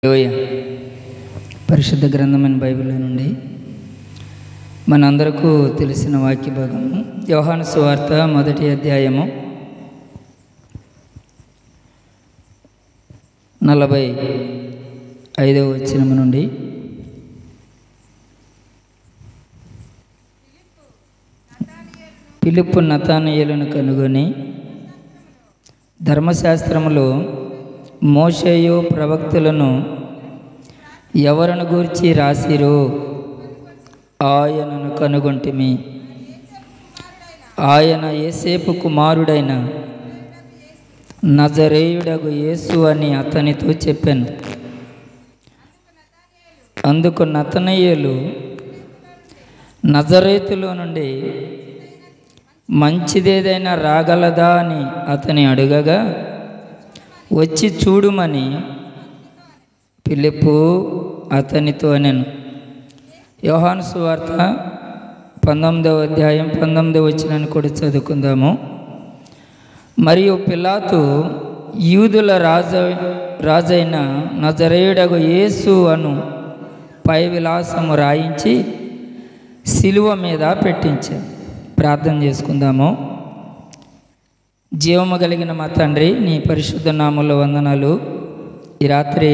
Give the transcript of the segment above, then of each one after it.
లోయ పరిశుద్ధ గ్రంథమైన బైబిల్ నుండి మనందరకు తెలిసిన వాక్య భాగము యోహాను సువార్త 1వ అధ్యాయము 45వ వచనం నుండి ఫిలిప్పు నతానయేలును కనుగొని ధర్మశాస్త్రములో మోషేయు ప్రవక్తలను ఎవరను గూర్చి రాసిరో ఆయనను కనుగొంటిమి. ఆయన యేసేపు కుమారుడైన నజరేయుడగు యేసు అని అతనితో చెప్పాను. అందుకు నతనయేలు నజరేతులో నుండి మంచిదేదైనా రాగలదా అని అతని అడుగగా, వచ్చి చూడుమని ఫిలిప్పు అతనితో అనెను. యోహాను సువార్త 19వ అధ్యాయం 19వ వచనాన్ని కూడా చదువుకుందాము. మరియు పిలాతు యూదుల రాజైన నజరేయుడగు యేసు అను పై విలాసము రాయించి సిలువ మీద పెట్టించాను. ప్రార్థన చేసుకుందాము. జీవము కలిగిన మా తండ్రి, నీ పరిశుద్ధ నామములో వందనాలు. ఈ రాత్రి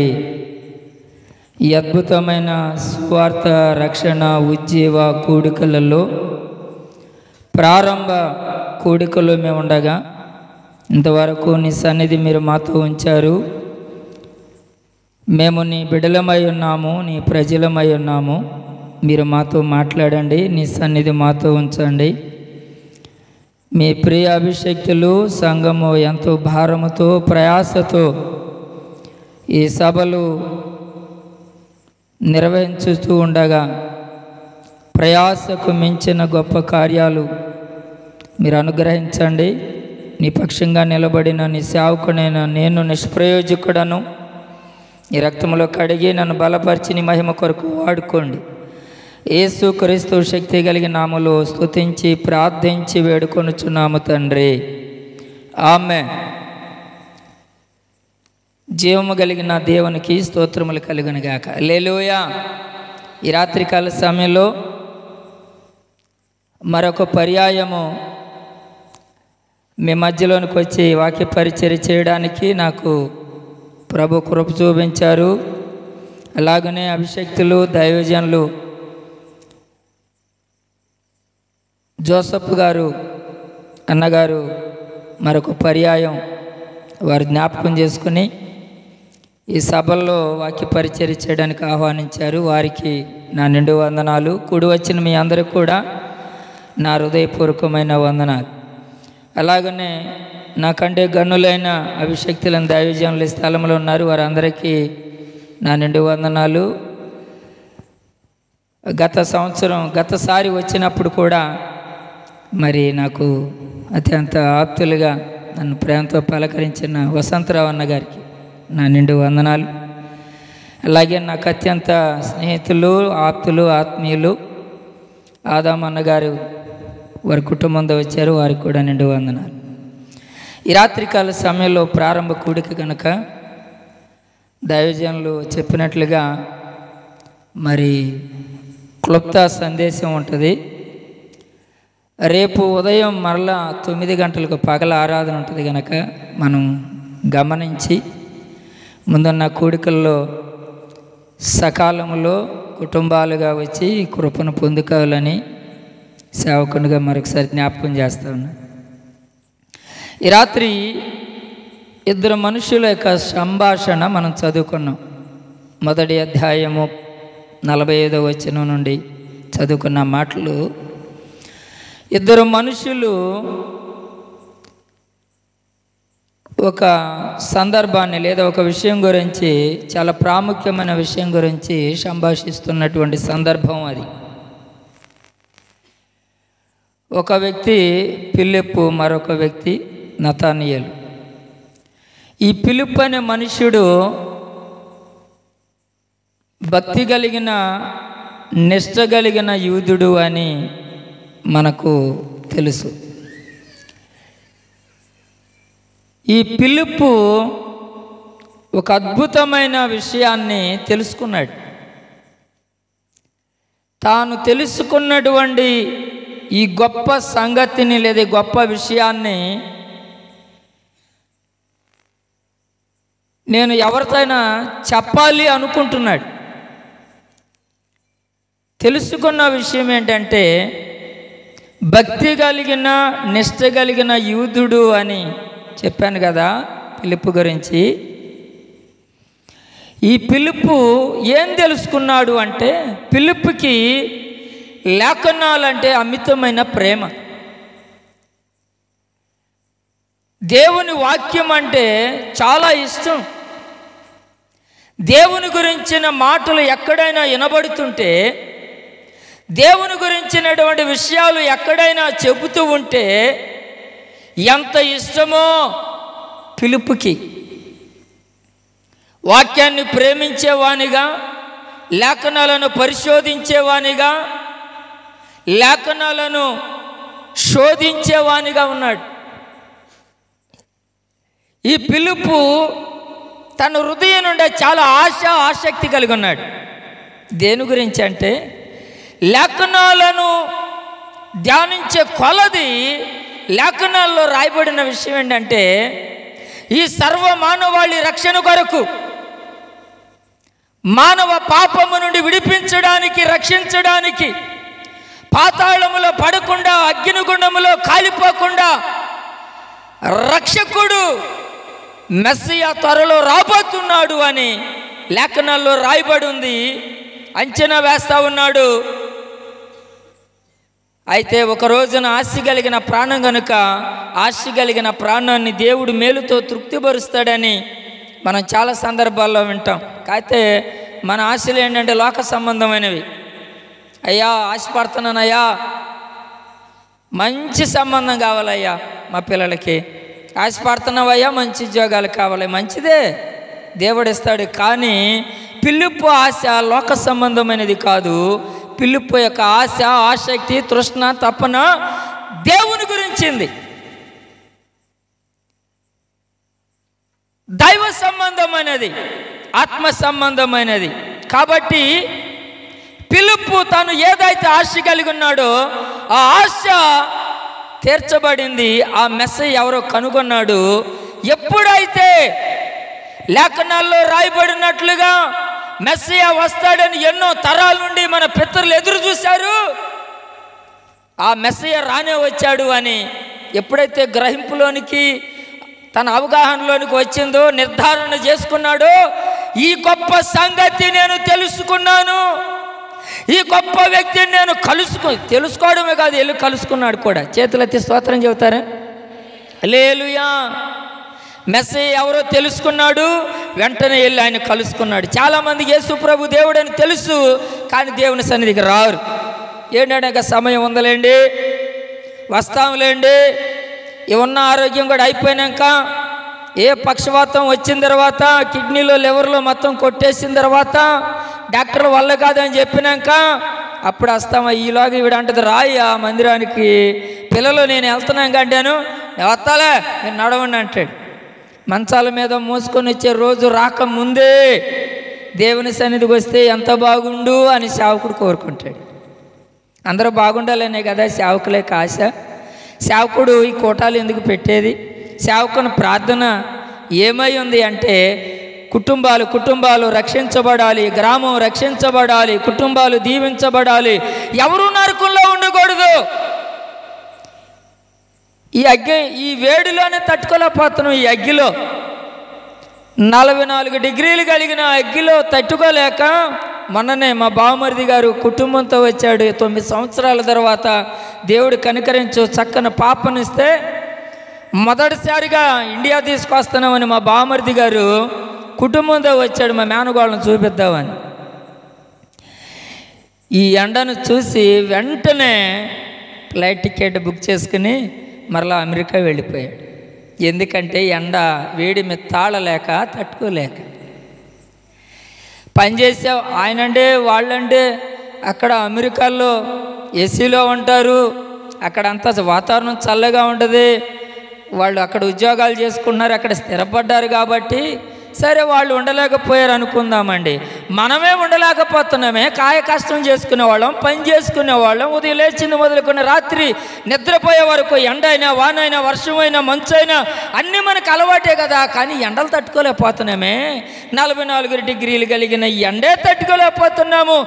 ఈ అద్భుతమైన సువార్త రక్షణ ఉజ్జీవ కూడికలలో ప్రారంభ కూడికలో మేము ఉండగా ఇంతవరకు నీ సన్నిధి మీరు మాతో ఉంచారు. మేము నీ బిడ్డలమై ఉన్నాము, నీ ప్రజలమై ఉన్నాము. మీరు మాతో మాట్లాడండి, నీ సన్నిధి మాతో ఉంచండి. మీ ప్రియ అభిషేక్తులు సంఘము ఎంతో భారముతో ప్రయాసతో ఈ సభలు నిర్వహించుతూ ఉండగా ప్రయాసకు మించిన గొప్ప కార్యాలు మీరు అనుగ్రహించండి. నీ పక్షంగా నిలబడిన నీ సేవకుడైన నేను నిష్ప్రయోజకుడను. నీ రక్తంలో కడిగి నన్ను బలపరిచి నీ మహిమ కొరకు వాడుకోండి. యేసు క్రీస్తు శక్తి కలిగిన నామములో స్తుతించి ప్రార్థించి వేడుకొనుచున్నాము తండ్రి, ఆమేన్. జీవము కలిగిన దేవునికి స్తోత్రములు కలుగునుగాక. హల్లెలూయా. ఈ రాత్రికాల సమయంలో మరొక పర్యాయము మీ మధ్యలోనికి వచ్చి వాక్య పరిచర్య చేయడానికి నాకు ప్రభు కృప చూపించారు. అలాగనే అభిషేక్తులు దైవజనులు జోసఫ్ గారు అన్నగారు మరొక పర్యాయం వారు జ్ఞాపకం చేసుకుని ఈ సభల్లో వాక్య పరిచర్య చేయడానికి ఆహ్వానించారు. వారికి నా నిండు వందనాలు. కూడి వచ్చిన మీ అందరికీ కూడా నా హృదయపూర్వకమైన వందనాలు. అలాగనే నాకంటే గనులైన అభిషక్తులను దైవజనులు ఈ స్థలంలో ఉన్నారు. వారందరికీ నా నిండు వందనాలు. గతసారి వచ్చినప్పుడు కూడా మరి నాకు అత్యంత ఆప్తులుగా నన్ను ప్రేమతో పలకరించిన వసంతరావు అన్న గారికి నా నిండు వందనాలు. అలాగే నాకు అత్యంత స్నేహితులు, ఆప్తులు, ఆత్మీయులు ఆదామన్న గారు వారి కుటుంబంతో వచ్చారు. వారికి కూడా నిండు వందనాలు. ఈ రాత్రికాల సమయంలో ప్రారంభ కూడిక కనుక దైవజనులు చెప్పినట్లుగా మరి క్లుప్త సందేశం ఉంటుంది. రేపు ఉదయం మరలా 9 గంటలకు పగల ఆరాధన ఉంటుంది కనుక మనం గమనించి ముందున్న కూడికల్లో సకాలంలో కుటుంబాలుగా వచ్చి కృపను పొందుకోవాలని సేవకునిగా మరొకసారి జ్ఞాపకం చేస్తా ఉన్నాను. ఈ రాత్రి ఇద్దరు మనుషుల యొక్క సంభాషణ మనం చదువుకున్నాం. 1వ అధ్యాయము 45వ వచనం నుండి చదువుకున్న మాటలు, ఇద్దరు మనుషులు ఒక సందర్భాన్ని లేదా ఒక విషయం గురించి, చాలా ప్రాముఖ్యమైన విషయం గురించి సంభాషిస్తున్నటువంటి సందర్భం అది. ఒక వ్యక్తి ఫిలిప్పు, మరొక వ్యక్తి నతానయేలు. ఈ ఫిలిప్పు అనే మనుష్యుడు భక్తి కలిగిన నిష్ట కలిగిన యూదుడు అని మనకు తెలుసు. ఈ ఫిలిప్పు ఒక అద్భుతమైన విషయాన్ని తెలుసుకున్నాడు. తాను తెలుసుకున్నటువంటి ఈ గొప్ప సంగతిని లేదా గొప్ప విషయాన్ని నేను ఎవరితోనైనా చెప్పాలి అనుకుంటున్నాడు. తెలుసుకున్న విషయం ఏంటంటే, భక్తి కలిగిన నిష్ఠ కలిగిన యూదుడు అని చెప్పాను కదా ఫిలిప్పు గురించి. ఈ ఫిలిప్పు ఏం తెలుసుకున్నాడు అంటే, ఫిలిప్పుకి లేఖనాలంటే అమితమైన ప్రేమ. దేవుని వాక్యం అంటే చాలా ఇష్టం. దేవుని గురించిన మాటలు ఎక్కడైనా వినబడుతుంటే, దేవుని గురించినటువంటి విషయాలు ఎక్కడైనా చెబుతూ ఉంటే ఎంత ఇష్టమో ఫిలిప్పుకి. వాక్యాన్ని ప్రేమించేవానిగా, లేఖనాలను పరిశోధించేవానిగా, లేఖనాలను శోధించేవానిగా ఉన్నాడు. ఈ ఫిలిప్పు తన హృదయం నుండి చాలా ఆసక్తి కలిగి ఉన్నాడు. దేని గురించి అంటే, లేఖనాలను ధ్యానించే కొలది లేఖనాల్లో రాయబడిన విషయం ఏంటంటే, ఈ సర్వ మానవాళి రక్షణ కొరకు, మానవ పాపము నుండి విడిపించడానికి, రక్షించడానికి, పాతాళములో పడకుండా అగ్నిగుండములో కాలిపోకుండా రక్షకుడు మెస్సియా త్వరలో రాబోతున్నాడు అని లేఖనాల్లో రాయబడి ఉంది. అంచనా వేస్తా ఉన్నాడు. అయితే ఒక రోజున ఆశ కలిగిన ప్రాణం కనుక, ఆశ కలిగిన ప్రాణాన్ని దేవుడు మేలుతో తృప్తిపరుస్తాడని మనం చాలా సందర్భాల్లో వింటాం. అయితే మన ఆశలు ఏంటంటే లోక సంబంధమైనవి. అయ్యా ఆశపడుతున్నానయ్యా, మంచి సంబంధం కావాలయ్యా మా పిల్లలకి, ఆశపడుతున్నావయ్యా మంచి ఉద్యోగాలు కావాలి, మంచిదే దేవుడు ఇస్తాడు. కానీ ఫిలిప్పు ఆశ లోక సంబంధమైనది కాదు. ఫిలిప్పు యొక్క ఆశ, ఆసక్తి, తృష్ణ, తపన దేవుని గురించింది, దైవ సంబంధమైనది, ఆత్మ సంబంధమైనది. కాబట్టి ఫిలిప్పు తాను ఏదైతే ఆశ కలిగి ఉన్నాడో ఆ ఆశ తీర్చబడింది. ఆ మెస్సయ్య ఎవరో కనుగొన్నాడు. ఎప్పుడైతే లేఖనాల్లో రాయబడినట్లుగా మెస్సయ్య వస్తాడని ఎన్నో తరాల నుండి మన పితరులు ఎదురు చూశారు, ఆ మెస్సయ్య రానే వచ్చాడు అని ఎప్పుడైతే గ్రహింపులోనికి, తన అవగాహనలోనికి వచ్చిందో, నిర్ధారణ చేసుకున్నాడో, ఈ గొప్ప సంగతి నేను తెలుసుకున్నాను, ఈ గొప్ప వ్యక్తిని నేను తెలుసుకోవడమే కాదు, వెళ్ళి కలుసుకున్నాడు కూడా. చేతులెత్తి స్తోత్రం చెబుతారా? హల్లెలూయా. మెస్సయ్య ఎవరో తెలుసుకున్నాడు, వెంటనే వెళ్ళి ఆయన కలుసుకున్నాడు. చాలామందికి యేసు ప్రభు దేవుడు అని తెలుసు, కానీ దేవుని సన్నిధికి రారు. ఏంటంటే సమయం ఉందలేండి, వస్తాంలేండి, ఉన్న ఆరోగ్యం కూడా అయిపోయినాక, ఏ పక్షవాతం వచ్చిన తర్వాత, కిడ్నీలో లివర్లో మొత్తం కొట్టేసిన తర్వాత, డాక్టర్ వల్ల కాదని చెప్పినాక అప్పుడు వస్తామా. ఈలోగా ఈవిడ అంటది, రాయి ఆ మందిరానికి, పిల్లలు నేను వెళ్తున్నాం కంటాను, నేను వస్తాలే నేను నడవండి అంటాడు. మంచాల మీద మోసుకొని వచ్చే రోజు రాకముందే దేవుని సన్నిధికి వస్తే ఎంత బాగుండు అని సేవకుడు కోరుకుంటాడు. అందరూ బాగుండాలనే కదా సేవకులేక ఆశ. సేవకుడు ఈ కూటాలు ఎందుకు పెట్టేది? సేవకుని ప్రార్థన ఏమై ఉంది అంటే, కుటుంబాలు రక్షించబడాలి, గ్రామం రక్షించబడాలి, కుటుంబాలు దీవించబడాలి, ఎవరు నరకంలో ఉండకూడదు. ఈ వేడిలోనే తట్టుకోలేకపోతున్నాం. ఈ అగ్గిలో 44 డిగ్రీలు కలిగిన అగ్గిలో తట్టుకోలేక మొన్ననే మా బావమరిది గారు కుటుంబంతో వచ్చాడు. 9 సంవత్సరాల తర్వాత దేవుడు కనికరించు చక్కని పాపనిస్తే మొదటిసారిగా ఇండియా తీసుకొస్తున్నామని మా బావమరిది గారు కుటుంబంతో వచ్చాడు, మా మేనగోళ్ళను చూపిద్దామని. ఈ ఎండను చూసి వెంటనే ఫ్లైట్ టికెట్ బుక్ చేసుకుని మరలా అమెరికా వెళ్ళిపోయాడు. ఎందుకంటే ఎండ వేడి మీద తాళలేక, తట్టుకోలేక. పనిచేసే ఆయనంటే వాళ్ళంటే అక్కడ అమెరికాలో ఏసీలో ఉంటారు, అక్కడంతా వాతావరణం చల్లగా ఉంటుంది, వాళ్ళు అక్కడ ఉద్యోగాలు చేసుకుంటున్నారు, అక్కడ స్థిరపడ్డారు. కాబట్టి సరే వాళ్ళు ఉండలేకపోయారు అనుకుందామండి. మనమే ఉండలేకపోతున్నామే. కాయ కష్టం చేసుకునేవాళ్ళం, పని చేసుకునేవాళ్ళం, ఉదయం లేచింది మొదలుకొని రాత్రి నిద్రపోయే వరకు ఎండైనా వానైనా వర్షమైనా మంచైనా అన్నీ మనకు అలవాటే కదా. కానీ ఎండలు తట్టుకోలేకపోతున్నామే. 44 డిగ్రీలు కలిగిన ఎండే తట్టుకోలేకపోతున్నాము.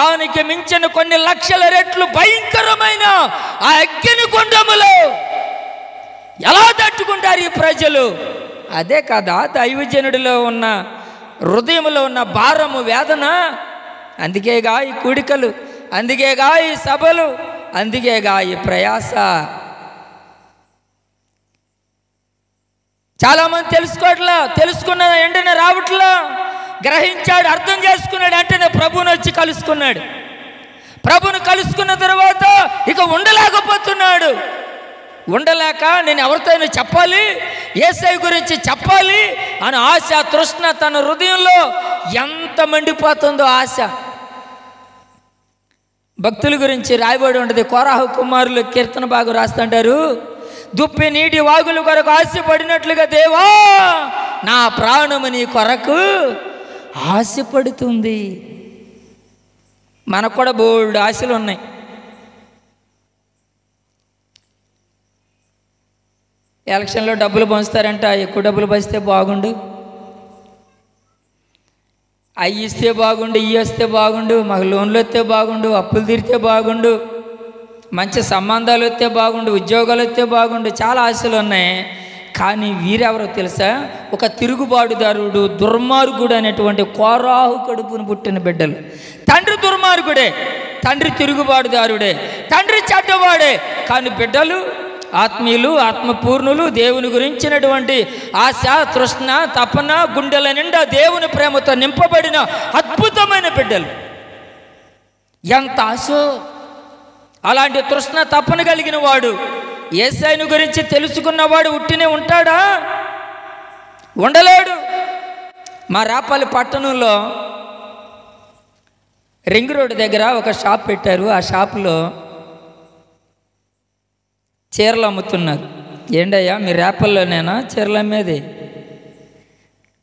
దానికి మించిన కొన్ని లక్షల రెట్లు భయంకరమైన ఆ అగ్ని గుండములో ఎలా తట్టుకుంటారు ఈ ప్రజలు? అదే కదా దైవజనుడిలో ఉన్న హృదయంలో ఉన్న భారము, వేదన. అందుకేగా ఈ కూడికలు, అందుకేగా ఈ సభలు, అందుకేగా ఈ ప్రయాస. చాలామంది తెలుసుకోవట్లా, తెలుసుకున్న వెంటనే రావట్లా. గ్రహించాడు, అర్థం చేసుకున్నాడు, వెంటనే ప్రభువుని వచ్చి కలుసుకున్నాడు. ప్రభువుని కలుసుకున్న తర్వాత ఇక ఉండలేకపోతున్నాడు. ఉండలేక నేను ఎవరితోనైనా చెప్పాలి, యేసయ్య గురించి చెప్పాలి అని ఆశ, తృష్ణ తన హృదయంలో ఎంత మండిపోతుందో ఆశ. భక్తుల గురించి రాయబడి ఉంటుంది. కోరాహు కుమారులు కీర్తన బాగు రాస్తుంటారు, దుప్పి నీటి వాగుల కొరకు ఆశపడినట్లుగా దేవా నా ప్రాణము నీ కొరకు ఆశపడుతుంది. మనకు కూడా బోల్డ్ ఆశలు ఉన్నాయి. ఎలక్షన్లో డబ్బులు పంచుతారంట, ఎక్కువ డబ్బులు పంచితే బాగుండు, అవి ఇస్తే బాగుండు, ఇవి వస్తే బాగుండు, మాకు లోన్లు వస్తే బాగుండు, అప్పులు తీరితే బాగుండు, మంచి సంబంధాలు వస్తే బాగుండు, ఉద్యోగాలు వస్తే బాగుండు, చాలా ఆశలు ఉన్నాయి. కానీ వీరెవరో తెలుసా? ఒక తిరుగుబాటుదారుడు, దుర్మార్గుడు అనేటువంటి కోరాహు కడుపును పుట్టిన బిడ్డలు. తండ్రి దుర్మార్గుడే, తండ్రి తిరుగుబాటుదారుడే, తండ్రి చెడ్డవాడే, కానీ బిడ్డలు ఆత్మీయులు, ఆత్మపూర్ణులు, దేవుని గురించినటువంటి ఆశ, తృష్ణ, తపన, గుండెల నిండా దేవుని ప్రేమతో నింపబడిన అద్భుతమైన బిడ్డలు. ఎంత ఆశో! అలాంటి తృష్ణ, తపన కలిగిన వాడు, యేసయ్యను గురించి తెలుసుకున్నవాడు ఉట్టినే ఉంటాడా? ఉండలేడు. మా రాపల్లి పట్టణంలో రింగ్ రోడ్ దగ్గర ఒక షాప్ పెట్టారు. ఆ షాపులో చీరలు అమ్ముతున్నారు. ఏంటయ్యా మీ రేపల్లోనేనా చీరలు అమ్మేది?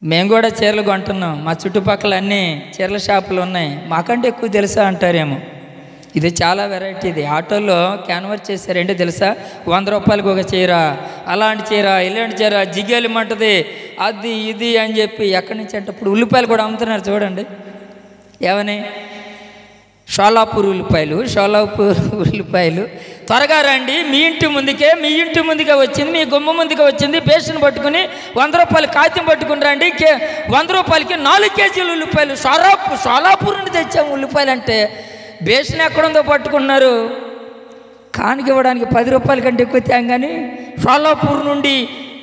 మేము కూడా చీరలు కొంటున్నాం, మా చుట్టుపక్కల అన్నీ చీరల షాపులు ఉన్నాయి, మాకంటే ఎక్కువ తెలుసా అంటారేమో. ఇది చాలా వెరైటీ. ఇది ఆటోలో క్యాన్వర్ చేశారు. ఏంటో తెలుసా? 100 రూపాయలకి ఒక చీర, అలాంటి చీర, ఇలాంటి చీర, జిగేలిమంటది, అది ఇది అని చెప్పి ఎక్కడి నుంచి అంటే ఇప్పుడు ఉల్లిపాయలు కూడా అమ్ముతున్నారు చూడండి. ఏమని? షోలాపూర్ ఉల్లిపాయలు, షోలాపూర్ ఉల్లిపాయలు. త్వరగా రండి, మీ ఇంటి ముందుకే వచ్చింది, మీ గుమ్మ ముందుకే వచ్చింది, బేషన్ పట్టుకుని 100 రూపాయలు కాగితం పట్టుకుని రండి, 100 రూపాయలకి 4 కేజీలు ఉల్లిపాయలు. షోలాపూర్ నుండి తెచ్చాము ఉల్లిపాయలు అంటే బేషన్ ఎక్కడుందో పట్టుకున్నారు. కానికి ఇవ్వడానికి 10 రూపాయల కంటే ఎక్కువ తేం. కానీ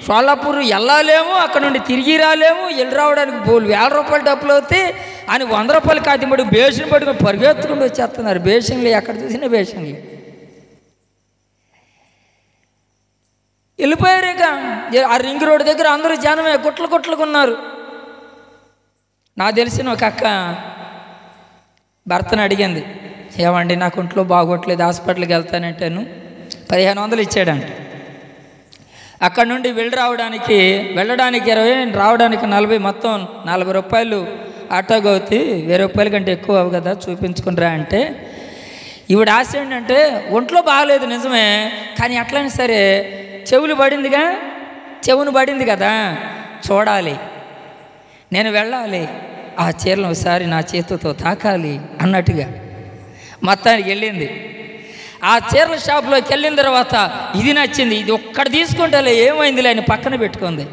షోలాపూర్ వెళ్ళాలేమో, అక్కడ నుండి తిరిగి రాలేము, వెళ్ళి రావడానికి 1000 రూపాయలు డబ్బులు అవుతాయి అని 100 రూపాయలు కాగితం పట్టుకు బేషన్ పట్టుకుని పరిగెత్తుకుంటూ వచ్చేస్తున్నారు. బేషన్లు ఎక్కడ చూసినా బేషన్లు. వెళ్ళిపోయారుగా. ఆ రింగ్ రోడ్ దగ్గర అందరూ జనమే గుట్లుకున్నారు. నాకు తెలిసిన ఒక అక్క భర్తను అడిగింది, ఏమండి నాకు ఒంట్లో బాగోట్లేదు, హాస్పిటల్కి వెళ్తానంటాను. 1500 ఇచ్చాడంట. అక్కడ నుండి వెళ్ళడానికి 20, రావడానికి 40, మొత్తం 40 రూపాయలు ఆటోకి అవుతాయి. 1000 రూపాయల కంటే ఎక్కువ అవు కదా, చూపించుకునిరా అంటే ఈవిడ ఆశ ఏంటంటే ఒంట్లో బాగలేదు నిజమే, కానీ అట్లయినా సరే చెవును పడింది కదా, చూడాలి, నేను వెళ్ళాలి, ఆ చీరలు ఒకసారి నా చేతితో తాకాలి అన్నట్టుగా మొత్తానికి వెళ్ళింది. ఆ చీరల షాప్లోకి వెళ్ళిన తర్వాత ఇది నచ్చింది, ఇది ఒక్కటి తీసుకుంటే ఏమైందిలే అని పక్కన పెట్టుకుంది.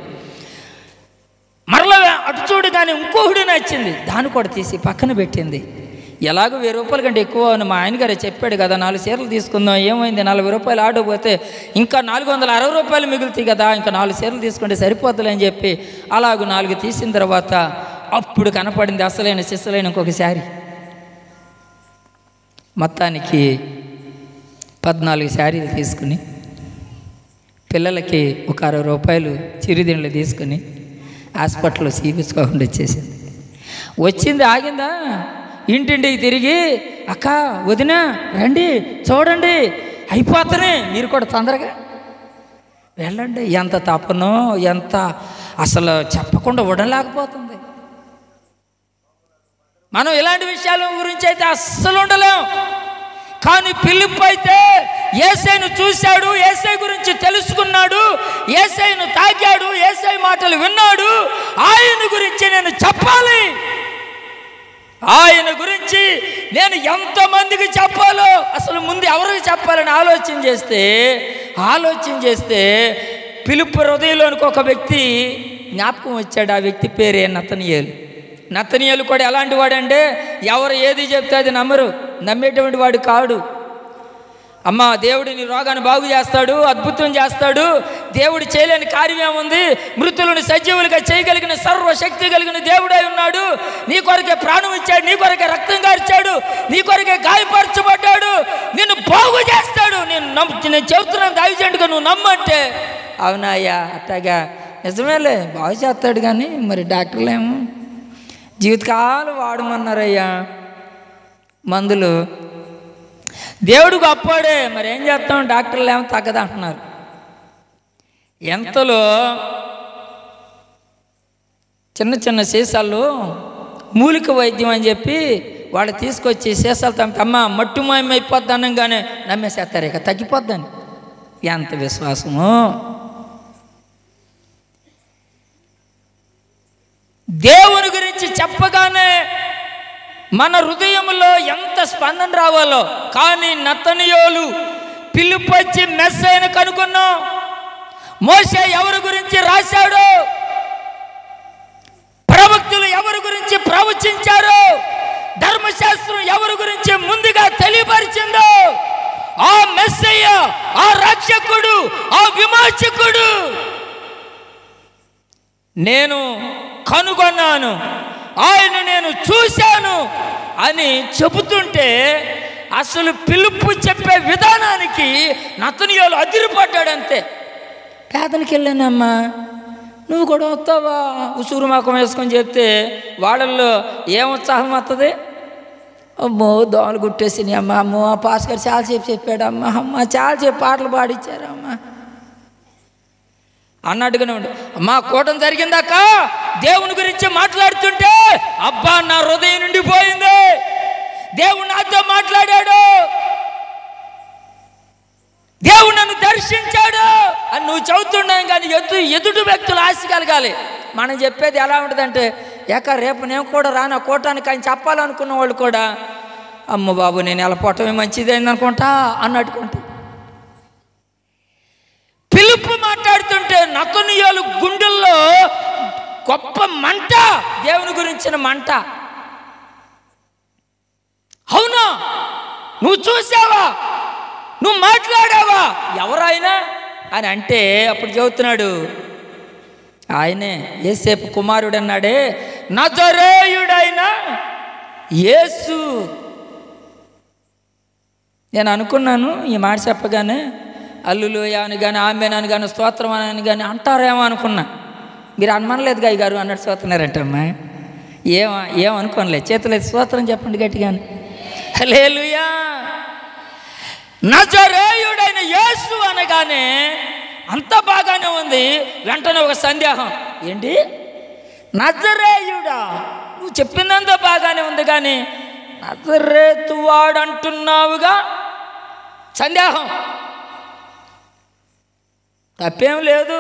మరలా అటు చూడు కానీ ఇంకొకటి నచ్చింది, దాన్ని కూడా తీసి పక్కన పెట్టింది. ఎలాగో 1000 రూపాయల కంటే ఎక్కువ అని మా ఆయనగారే చెప్పాడు కదా, 4 చీరలు తీసుకుందాం, ఏమైంది 40 రూపాయలు ఆటో పోతే ఇంకా 460 రూపాయలు మిగులుతాయి కదా, ఇంకా 4 చీరలు తీసుకుంటే సరిపోతుంది అని చెప్పి అలాగూ 4 తీసిన తర్వాత అప్పుడు కనపడింది అసలైన సిస్సలైన ఇంకొక శారీ. మొత్తానికి 14 శారీలు తీసుకుని పిల్లలకి ఒక 60 రూపాయలు చిరుదిండ్లు తీసుకుని హాస్పిటల్లో చూపించుకోకుండా వచ్చేసింది. వచ్చింది ఆగిందా, ఇంటింటికి తిరిగి అక్క వదిన రండి చూడండి అయిపోతానే, మీరు కూడా తొందరగా వెళ్ళండి. ఎంత తపనో, ఎంత అసలు చెప్పకుండా ఉండలేకపోతుంది. మనం ఇలాంటి విషయాల గురించి అయితే అస్సలు ఉండలేం. కానీ ఫిలిప్పు అయితే యేసయ్యను చూశాడు, యేసయ్య గురించి తెలుసుకున్నాడు, యేసయ్యను తాకాడు, యేసయ్య మాటలు విన్నాడు. ఆయన గురించి నేను చెప్పాలి, ఆయన గురించి నేను ఎంతమందికి చెప్పాలో, అసలు ముందు ఎవరికి చెప్పాలని ఆలోచన చేస్తే ఫిలిప్పు హృదయంలోనికి ఒక వ్యక్తి జ్ఞాపకం వచ్చాడు. ఆ వ్యక్తి పేరే నతనీయేలు కూడా ఎలాంటి వాడంటే ఎవరు ఏది చెప్తే అది నమ్మేటువంటి వాడు కాడు. అమ్మ, దేవుడు నీ రోగాన్ని బాగు చేస్తాడు, అద్భుతం చేస్తాడు, దేవుడు చేయలేని కార్యం ఏముంది, మృతులను సజీవులుగా చేయగలిగిన సర్వశక్తి కలిగిన దేవుడై ఉన్నాడు, నీ కొరకే ప్రాణం ఇచ్చాడు, నీ కొరకే రక్తం కార్చాడు, నీ కొరకే గాయపరచబడ్డాడు, నిన్ను బాగు చేస్తాడు, నేను చెబుతున్నాను దైవజనుడిగా నువ్వు నమ్మంటే, అవునాయ్యా అట్టగా నిజమేలే బాగు చేస్తాడు, కానీ మరి డాక్టర్లు ఏమో జీవితకాలం వాడమన్నారయ్యా మందులు, దేవుడు గొప్పాడే, మరి ఏం చేస్తాం, డాక్టర్లు ఏమో తగ్గదంటున్నారు. ఎంతలో చిన్న సీసాలు మూలిక వైద్యం అని చెప్పి వాళ్ళు తీసుకొచ్చి సీసాలు తమ్మ మట్టు మాయమైపోద్ది అనగానే నమ్మేసేస్తారు, ఇక తగ్గిపోద్దని. ఎంత విశ్వాసము! దేవుని గురించి చెప్పగానే మన హృదయంలో ఎంత స్పందన రావాలో. కానీ నతనీయేలు ఫిలిప్పు వచ్చి మెస్సయ్యను కనుగొన్నాం. మోషే ఎవరి గురించి రాశాడు, ప్రవక్తలు ఎవరి గురించి ప్రవచించారు, ధర్మశాస్త్రం ఎవరి గురించి ముందుగా తెలియపరిచిందో, ఆ మెస్సయ్య, ఆ రక్షకుడు, ఆ విమోచకుడు నేను కనుగొన్నాను, ఆయన నేను చూశాను అని చెబుతుంటే అసలు ఫిలిప్పు చెప్పే విధానానికి నతనీయేలు అదిరిపడ్డాడంతే. పేదనికి వెళ్ళానమ్మా, నువ్వు కూడా వస్తావా, ఉసూరు మాకం వేసుకొని చెప్తే వాళ్ళల్లో ఏం ఉత్సాహం వస్తుంది, అమ్మో దోమలు గుట్టేసినాయి అమ్మ, అమ్మో ఆ పాస్ గారు చాలాసేపు చెప్పాడమ్మా, అమ్మ చాలాసేపు పాటలు పాడిచ్చారమ్మా అన్నట్టుగానే ఉండు. మా కూటమి జరిగిందాక దేవుని గురించి మాట్లాడుతుంటే అబ్బా నా హృదయం నిండిపోయింది, దేవుడు నాతో మాట్లాడాడు, దేవుడు నన్ను దర్శించాడు అని నువ్వు చదువుతున్నావు. కానీ ఎదుటి వ్యక్తులు ఆశ కలగాలి. మనం చెప్పేది ఎలా ఉంటుందంటే, రేపు నేను కూడా రానా కూటానికి ఆయన చెప్పాలనుకున్న వాళ్ళు కూడా అమ్మ బాబు నేను వెళ్ళపోవటమే మంచిదైంది అనుకుంటా అన్నట్టుకుంటా. ఫిలిప్పు మాట్లాడుతుంటే నతనీయేలు గుండెల్లో గొప్ప మంట, దేవుని గురించిన మంట. అవునా, నువ్వు చూసావా, నువ్వు మాట్లాడావా, ఎవరైనా అని అంటే అప్పుడు చెబుతున్నాడు, ఆయనే యేసేపు కుమారుడు అన్నాడే, నజరేయుడైన యేసు. నేను అనుకున్నాను ఈ మాట చెప్పగానే అల్లులోయ అని కానీ ఆమెనని కానీ స్తోత్రం అని కానీ అంటారేమో అనుకున్నా. మీరు అనుమానలేదు గాయ గారు అన్నట్టు స్తోత్రన్నారంటమ్మా. ఏమనుకోనలేదు, చేతులు స్తోత్రం చెప్పండి గట్టిగాని. హల్లెలూయా. నజరేయుడైన యేసు అనగానే అంత బాగానే ఉంది. వెంటనే ఒక సందేహం, ఏంటి నజరేయుడా, నువ్వు చెప్పిందంతా బాగానే ఉంది కానీ నజరేతు వాడు అంటున్నావుగా. సందేహం. తప్పేం లేదు,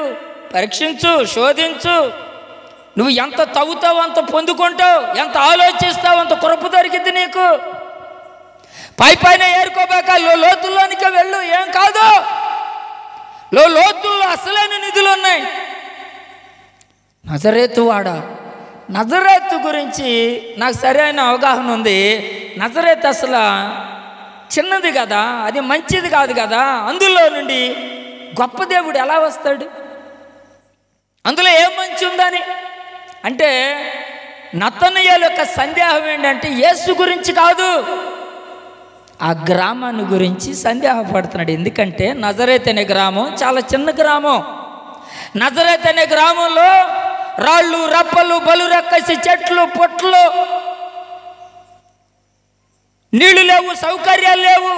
పరీక్షించు, శోధించు, నువ్వు ఎంత తవ్వుతావు అంత పొందుకుంటావు, ఎంత ఆలోచిస్తావు అంత కృప దొరికింది నీకు. పైన ఏరుకోబాక లోతుల్లోనికి వెళ్ళు, ఏం కాదు, లోతుల్లో అసలైన నిధులు ఉన్నాయి. నజరేతు వాడా, నజరేతు గురించి నాకు సరైన అవగాహన ఉంది. నజరేతు అసలు చిన్నది కదా, అది మంచిది కాదు కదా, అందులో నుండి గొప్ప దేవుడు ఎలా వస్తాడు, అందులో ఏం మంచి ఉందని అంటే నతనీయేలు యొక్క సందేహం ఏంటంటే యేసు గురించి కాదు, ఆ గ్రామాన్ని గురించి సందేహపడుతున్నాడు. ఎందుకంటే నజరేతు అనే గ్రామం చాలా చిన్న గ్రామం. నజరేతు అనే గ్రామంలో రాళ్ళు రప్పలు బలురెక్కసి చెట్లు పొట్లు, నీళ్లు లేవు, సౌకర్యాలు లేవు,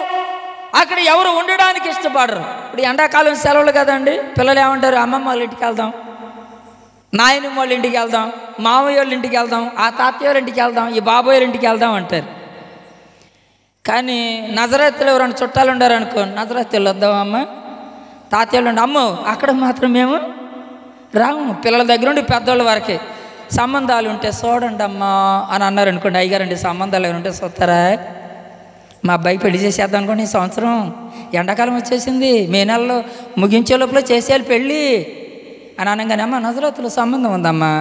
అక్కడ ఎవరు ఉండడానికి ఇష్టపడరు. ఇప్పుడు ఎండాకాలం సెలవులు కదండి, పిల్లలు ఏమంటారు, అమ్మమ్మ వాళ్ళ ఇంటికి వెళ్దాం, నాయనమ్మ వాళ్ళ ఇంటికి వెళ్దాం, మామయ్య వాళ్ళ ఇంటికి వెళ్దాం, ఆ తాతయ్య వాళ్ళ ఇంటికి వెళ్దాం, ఈ బాబాయ్ వాళ్ళ ఇంటికి వెళ్దాం అంటారు. కానీ నజరేతులు ఎవరైనా చుట్టాలు ఉండారు అనుకో, నజరేతులు వద్దామమ్మ, తాతయ్యలు ఉండి అమ్మో అక్కడ మాత్రం మేము రాము. పిల్లల దగ్గర నుండి పెద్దోళ్ళ వరకే సంబంధాలు ఉంటే చూడండి అమ్మా అని అన్నారు అనుకోండి, అయ్యగారండి సంబంధాలు ఏమైనా ఉంటే చూస్తారా, మా అబ్బాయికి పెళ్లి చేసేద్దాం అనుకోండి, ఈ సంవత్సరం ఎండాకాలం వచ్చేసింది, మే నెలలో ముగించే లోపల చేసేయాలి పెళ్ళి అని అనగానే, అమ్మ నజరేతులో సంబంధం ఉందమ్మా,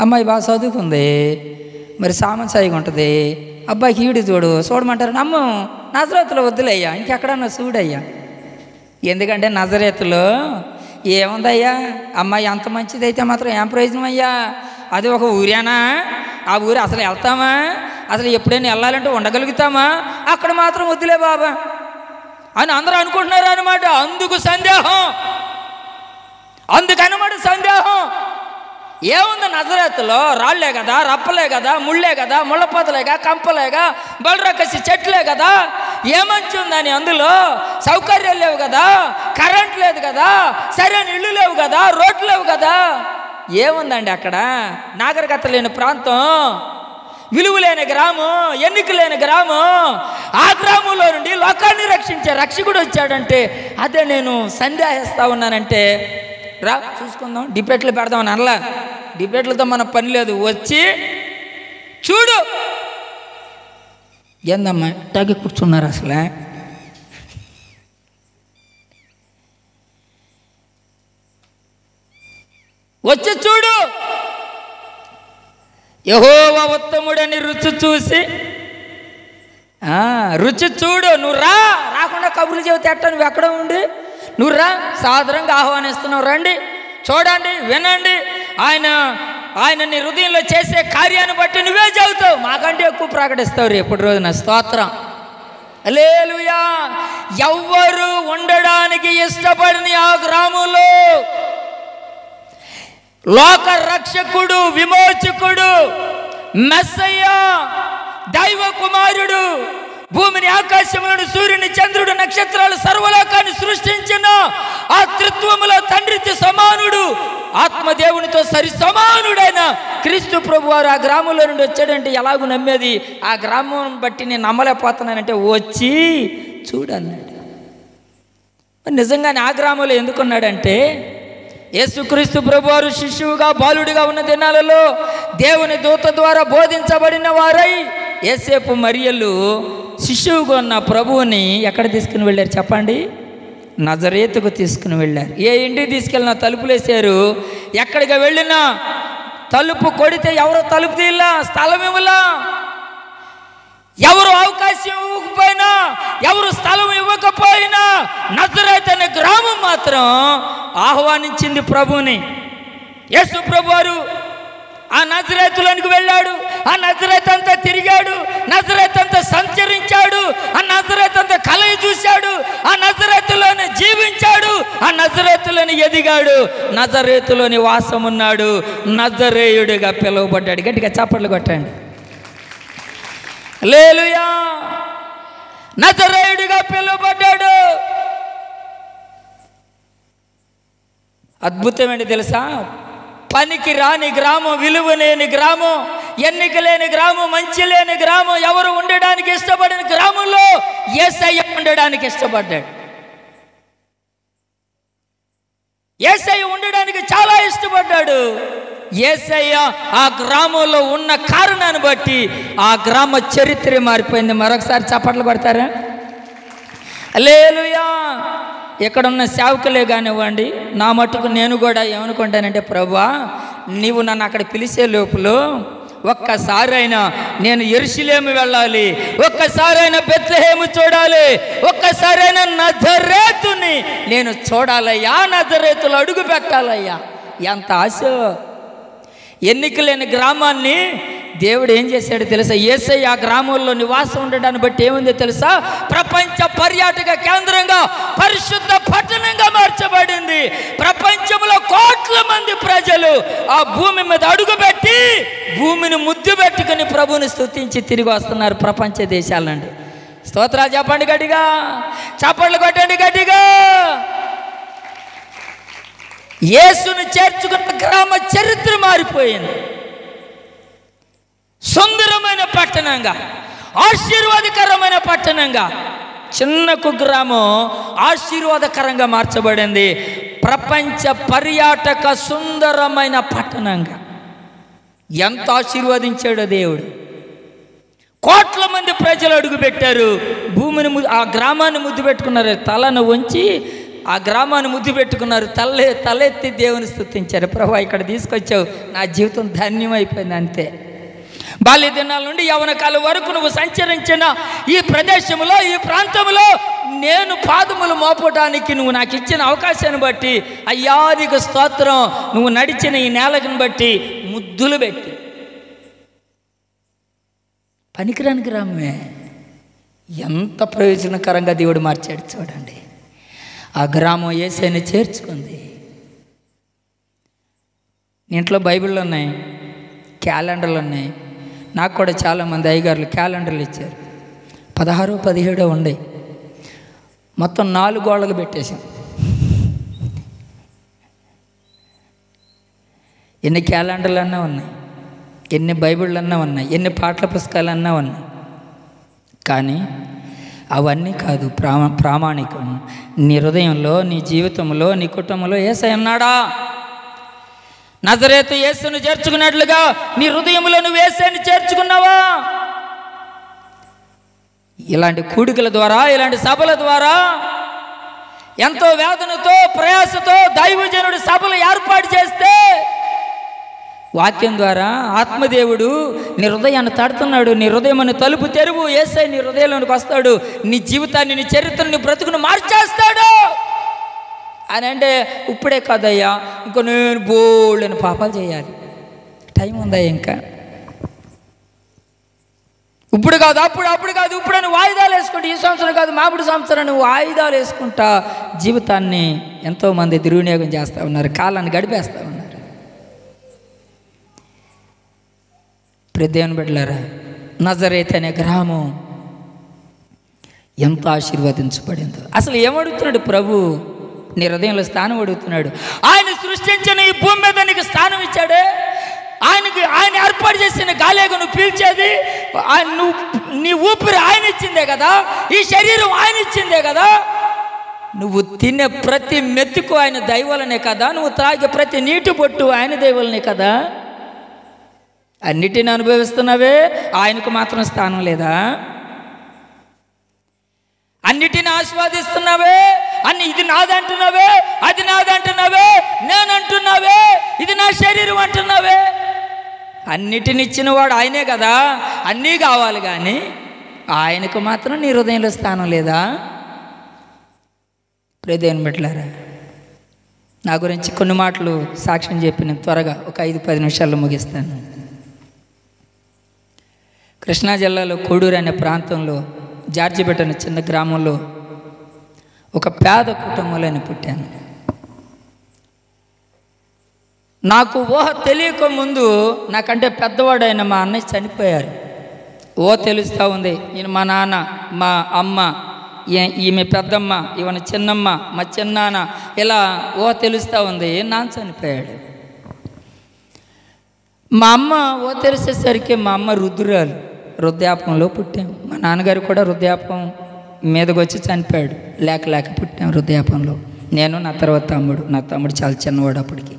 అమ్మాయి బాగా చదువుకుంది, మరి సామంసాయిగా ఉంటుంది, అబ్బాయికి ఈడు చూడమంటారు. అమ్మ నజరేతులో వద్దులయ్యా, ఇంకెక్కడన్నా చూడయ్యా. ఎందుకంటే నజరేతులో ఏముందయ్యా, అమ్మాయి అంత మంచిది అయితే మాత్రం ఏం ప్రయోజనం అయ్యా, అది ఒక ఊరేనా, ఆ ఊరు అసలు వెళ్తామా, అసలు ఎప్పుడైనా వెళ్ళాలంటే ఉండగలుగుతామా, అక్కడ మాత్రం వద్దులే బాబా అని అందరూ అనుకుంటున్నారు అనమాట. అందుకనమాట సందేహం. ఏముంది నజరేతులో, రాళ్లే కదా, రప్పలే కదా, ముళ్ళే కదా, ముళ్ళపోతలేగా, కంపలేగా, బలరకసి చెట్లే కదా, ఏమంచి ఉందని అందులో సౌకర్యాలు లేవు కదా, కరెంట్ లేదు కదా, సరైన ఇళ్ళు లేవు కదా, రోడ్లు లేవు కదా, ఏముందండి అక్కడ? నాగరికత లేని ప్రాంతం, విలువ లేని గ్రామం, ఎన్నిక లేని గ్రామం. ఆ గ్రామంలో నుండి లోకాన్ని రక్షించే రక్షకుడు వచ్చాడంటే అదే నేను సందేహిస్తా ఉన్నానంటే, రా చూసుకుందాం, డిబేట్లు పెడదామని అనలా. డిబేట్లతో మన పని లేదు, వచ్చి చూడు. ఏందమ్మా టాగి కూర్చున్నారు అసలు? వచ్చి చూడు. యెహోవా ఉత్తముడని రుచి చూసి, రుచి చూడు. నువ్వు రాకుండా కబుర్లు చెబితే ఎట్ట, నువ్వు ఎక్కడ ఉండి నువ్వు సాదరంగా ఆహ్వానిస్తున్నావు, రండి, చూడండి, వినండి. ఆయన నీ హృదయంలో చేసే కార్యాన్ని బట్టి నువ్వే చెబుతావు, మాకంటే ఎక్కువ ప్రకటిస్తావు రేపటి రోజున. స్తోత్రం, హల్లెలూయా. ఎవ్వరు ఉండడానికి ఇష్టపడిన ఆ గ్రామంలో లోక రక్షకుడు, విమోచకుడు, మెస్సయ్య, దైవ కుమారుడు, భూమిని, ఆకాశములను, సూర్యుని, చంద్రుడు, నక్షత్రాలు, సర్వలోకాన్ని సృష్టించిన ఆ త్రిత్వములో తండ్రితో సమానుడు, ఆత్మదేవునితో సరి సమానుడైన క్రీస్తు ప్రభు వారు ఆ గ్రామంలో నుండి వచ్చాడంటే ఎలాగూ నమ్మేది? ఆ గ్రామం బట్టి నేను నమ్మలేకపోతున్నానంటే వచ్చి చూడన్నాడు. నిజంగానే ఆ గ్రామంలో ఎందుకున్నాడంటే, యేసుక్రీస్తు ప్రభువారు శిశువుగా, బాలుడిగా ఉన్న దినాలలో దేవుని దూత ద్వారా బోధించబడిన వారై యేసేపు మరియలు శిశువుగా ఉన్న ప్రభువుని ఎక్కడ తీసుకుని వెళ్ళారు చెప్పండి? నజరేతుకు తీసుకుని వెళ్ళారు. ఏ ఇంటికి తీసుకెళ్ళినా తలుపులు వేసారు. ఎక్కడికి వెళ్ళినా తలుపు కొడితే ఎవరు తలుపు తీయలా, స్థలం ఇవ్వలా, ఎవరు అవకాశం ఇవ్వకపోయినా, ఎవరు స్థలం ఇవ్వకపోయినా నజరేతు అనే గ్రామం మాత్రం ఆహ్వానించింది ప్రభువుని. యేసు ప్రభువారు ఆ నజరేతులోనికి వెళ్ళాడు. ఆ నజరేతు అంతా తిరిగాడు, నజరేతు అంతా సంచరించాడు, ఆ నజరేతు అంతా కలయి చూశాడు, ఆ నజరేతులోనే జీవించాడు, ఆ నజరేతులోని ఎదిగాడు, నజరేతులోని వాసమున్నాడు, నజరేయుడిగా పిలువబడ్డాడు. గట్టిగా చప్పట్లు కొట్టండి, హల్లెలూయా. నజరేయుడిగా పిలువబడ్డాడు. అద్భుతం ఏంటి తెలుసా? పనికి రాని గ్రామం, విలువ లేని గ్రామం, ఎన్నిక లేని గ్రామం, మంచి లేని గ్రామం, ఎవరు ఉండడానికి ఇష్టపడిన గ్రామంలో యేసయ్య ఉండడానికి ఇష్టపడ్డాడు. యేసయ్య ఉండడానికి చాలా ఇష్టపడ్డాడు. యేసయ్య ఆ గ్రామంలో ఉన్న కారణాన్ని బట్టి ఆ గ్రామ చరిత్ర మారిపోయింది. మరొకసారి చప్పట్లు కొడతారా? హల్లెలూయా. ఎక్కడున్న సేవకులే కానివ్వండి, నా మట్టుకు నేను కూడా ఏమనుకుంటానంటే, ప్రభువా నీవు నన్ను అక్కడ పిలిచే లోపల ఒక్కసారైనా నేను యెరూషలేము వెళ్ళాలి, ఒక్కసారైనా బెత్లెహేము చూడాలి, ఒక్కసారైనా నజరేతుని నేను చూడాలయ్యా, నజరేతులో అడుగు పెట్టాలయ్యా. ఎంత ఆశ! ఎన్నికలేని గ్రామాన్ని దేవుడు ఏం చేశాడు తెలుసా? యేసయ్య ఆ గ్రామంలో నివాసం ఉండడాన్ని బట్టి ఏముందో తెలుసా? ప్రపంచ పర్యాటక కేంద్రంగా, పరిశుద్ధ పట్టణంగా మార్చబడింది. ప్రపంచంలో కోట్ల మంది ప్రజలు ఆ భూమి మీద అడుగుపెట్టి భూమిని ముద్దు పెట్టుకుని ప్రభువుని స్తుతించి తిరిగి వస్తున్నారు ప్రపంచ దేశాల నుండి. స్తోత్రాలు చెప్పండి గట్టిగా, చప్పట్లు కొట్టండి గట్టిగా. యేసును చేర్చుకున్న గ్రామ చరిత్ర మారిపోయింది. సుందరమైన పట్టణంగా, ఆశీర్వాదకరమైన పట్టణంగా, చిన్న కుగ్రామం ఆశీర్వాదకరంగా మార్చబడింది. ప్రపంచ పర్యాటక సుందరమైన పట్టణంగా. ఎంత ఆశీర్వదించాడో దేవుడు. కోట్ల మంది ప్రజలు అడుగుపెట్టారు. భూమిని ఆ గ్రామాన్ని ముద్దు పెట్టుకున్నారు. తలను వంచి ఆ గ్రామాన్ని ముద్దు పెట్టుకున్నారు. తలెత్తి దేవుని స్తుతించారు. ప్రభువా, ఇక్కడ తీసుకొచ్చావు, నా జీవితం ధన్యమైపోయింది. అంతే. బాల్య దినాల నుండి యవ్వన కాలం వరకు నువ్వు సంచరించిన ఈ ప్రదేశంలో, ఈ ప్రాంతంలో నేను పాదములు మోపడానికి నువ్వు నాకు ఇచ్చిన అవకాశాన్ని బట్టి అయ్యా నీకు స్తోత్రం. నువ్వు నడిచిన ఈ నేలను బట్టి ముద్దులు పెట్టి. పనికిరాని గ్రామమే ఎంత ప్రయోజనకరంగా దేవుడు మార్చాడు చూడండి. ఆ గ్రామం యేసుని చేర్చుకుంది. ఇంట్లో బైబిళ్ళు ఉన్నాయి, క్యాలెండర్లు ఉన్నాయి. నాకు కూడా చాలామంది అయ్యగారులు క్యాలెండర్లు ఇచ్చారు. 16, 17 ఉన్నాయి. మొత్తం 4 గోడలు పెట్టేశాం. ఎన్ని క్యాలెండర్లు అన్నా ఉన్నాయి, ఎన్ని బైబిళ్ళు అన్నా ఉన్నాయి, ఎన్ని పాటల పుస్తకాలు అన్నా ఉన్నాయి. కానీ అవన్నీ కాదు ప్రామాణికం. నీ హృదయంలో, నీ జీవితంలో, నీ కుటుంబంలో యేసయ్య ఉన్నాడా? నజరేతు యేసును చేర్చుకున్నట్లుగా నీ హృదయంలో నువ్వు యేసుని చేర్చుకున్నావా? ఇలాంటి కూడికల ద్వారా, ఇలాంటి సభల ద్వారా ఎంతో వేదనతో, ప్రయాసతో దైవజనుడు సభలు ఏర్పాటు చేస్తే వాక్యం ద్వారా ఆత్మదేవుడు నీ హృదయాన్ని తడుతున్నాడు. నీ హృదయాన్ని తలుపు తెరువు, యేసయ్య నీ హృదయంలోనికి వస్తాడు. నీ జీవితాన్ని, నీ చరిత్రను, నీ బ్రతుకును మార్చేస్తాడు అని. అంటే ఇప్పుడే కాదయ్యా, ఇంకో నేను బోల్డని పాపాలు చేయాలి, టైం ఉందా ఇంకా? ఇప్పుడు కాదు, అప్పుడు కాదు, ఇప్పుడు అని వాయిదాలు వేసుకుంటా. ఈ సంవత్సరం కాదు, మామిడి సంవత్సరం నువ్వు వాయిదాలు వేసుకుంటా జీవితాన్ని ఎంతోమంది దుర్వినియోగం చేస్తూ ఉన్నారు, కాలాన్ని గడిపేస్తూ ఉన్నారు. దేవుని బిడ్డలారా, నజరేతు అనే గ్రామం ఎంత ఆశీర్వదించబడిందో. అసలు ఏమడుగుతున్నాడు ప్రభు? నీ హృదయంలో స్థానం అడుగుతున్నాడు. ఆయన సృష్టించిన ఈ భూమి మీద నీకు స్థానం ఇచ్చాడే. ఆయన ఏర్పాటు చేసిన గాలేగా నువ్వు పీల్చేది, నీ ఊపిరి ఆయన ఇచ్చిందే కదా, ఈ శరీరం ఆయన ఇచ్చిందే కదా. నువ్వు తినే ప్రతి మెతుకు ఆయన దయవలనే కదా, నువ్వు త్రాగే ప్రతి నీటి బొట్టు ఆయన దయవలనే కదా. అన్నిటిని అనుభవిస్తున్నావే, ఆయనకు మాత్రం స్థానం లేదా? అన్నిటిని ఆస్వాదిస్తున్నావే, ఇది నాదంటున్నావే, అది నాదంటున్నావే, నేనంటున్నావే, ఇది నా శరీరం అంటున్నావే. అన్నిటిని ఇచ్చిన వాడు ఆయనే కదా, అన్నీ కావాలి. కానీ ఆయనకు మాత్రం నీ హృదయంలో స్థానం లేదా? దేవుని బిడ్డలారా, నా గురించి కొన్ని మాటలు సాక్ష్యం చెప్పి నేను త్వరగా ఒక 5-10 నిమిషాల్లో ముగిస్తాను. కృష్ణా జిల్లాలో కోడూరు అనే ప్రాంతంలో, జార్జిపేట అనే చిన్న గ్రామంలో ఒక పేద కుటుంబంలో నేను పుట్టాను. నాకు ఊహ తెలియక ముందు నాకంటే పెద్దవాడైన మా అన్నయ్య చనిపోయారు. తెలుస్తూ ఉంది, ఈయన మా నాన్న, మా అమ్మ, ఈమె పెద్దమ్మ, ఈమె చిన్నమ్మ, మా చిన్నాన్న, ఇలా తెలుస్తూ ఉంది. నాన్న చనిపోయాడు. మా అమ్మ తెలిసేసరికి మా అమ్మ వృద్ధాపంలో పుట్టాం. మా నాన్నగారు కూడా వృద్ధాపం మీదకి వచ్చి చనిపోయాడు. లేక పుట్టాం వృద్ధాపంలో. నేను, నా తర్వాత నా తమ్ముడు చాలా చిన్నవాడు. అప్పటికి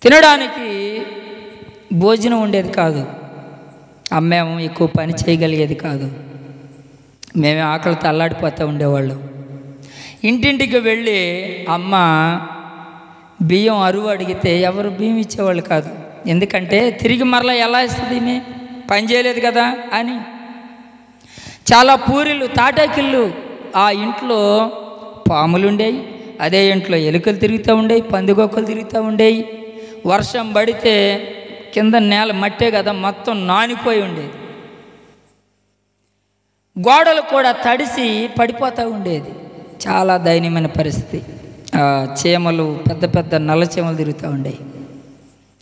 తినడానికి భోజనం ఉండేది కాదు. అమ్మేమో ఎక్కువ పని చేయగలిగేది కాదు. మేమే ఆకలితో అల్లాడిపోతూ ఉండేవాళ్ళం. ఇంటింటికి వెళ్ళి అమ్మ బియ్యం అరువు అడిగితే ఎవరు బియ్యం ఇచ్చేవాళ్ళు కాదు. ఎందుకంటే తిరిగి మరలా ఎలా ఇస్తుంది, ఈమె పని చేయలేదు కదా అని. చాలా పూరీలు, తాటాకిళ్ళు. ఆ ఇంట్లో పాములు ఉండేవి, అదే ఇంట్లో ఎలుకలు తిరుగుతూ ఉండేవి, పందికొక్కలు తిరుగుతూ ఉండేవి. వర్షం పడితే కింద నేల మట్టే కదా, మొత్తం నానిపోయి ఉండేది. గోడలు కూడా తడిసి పడిపోతూ ఉండేది. చాలా దయనీయమైన పరిస్థితి. చీమలు, పెద్ద పెద్ద నల్ల చీమలు తిరుగుతూ ఉండేవి.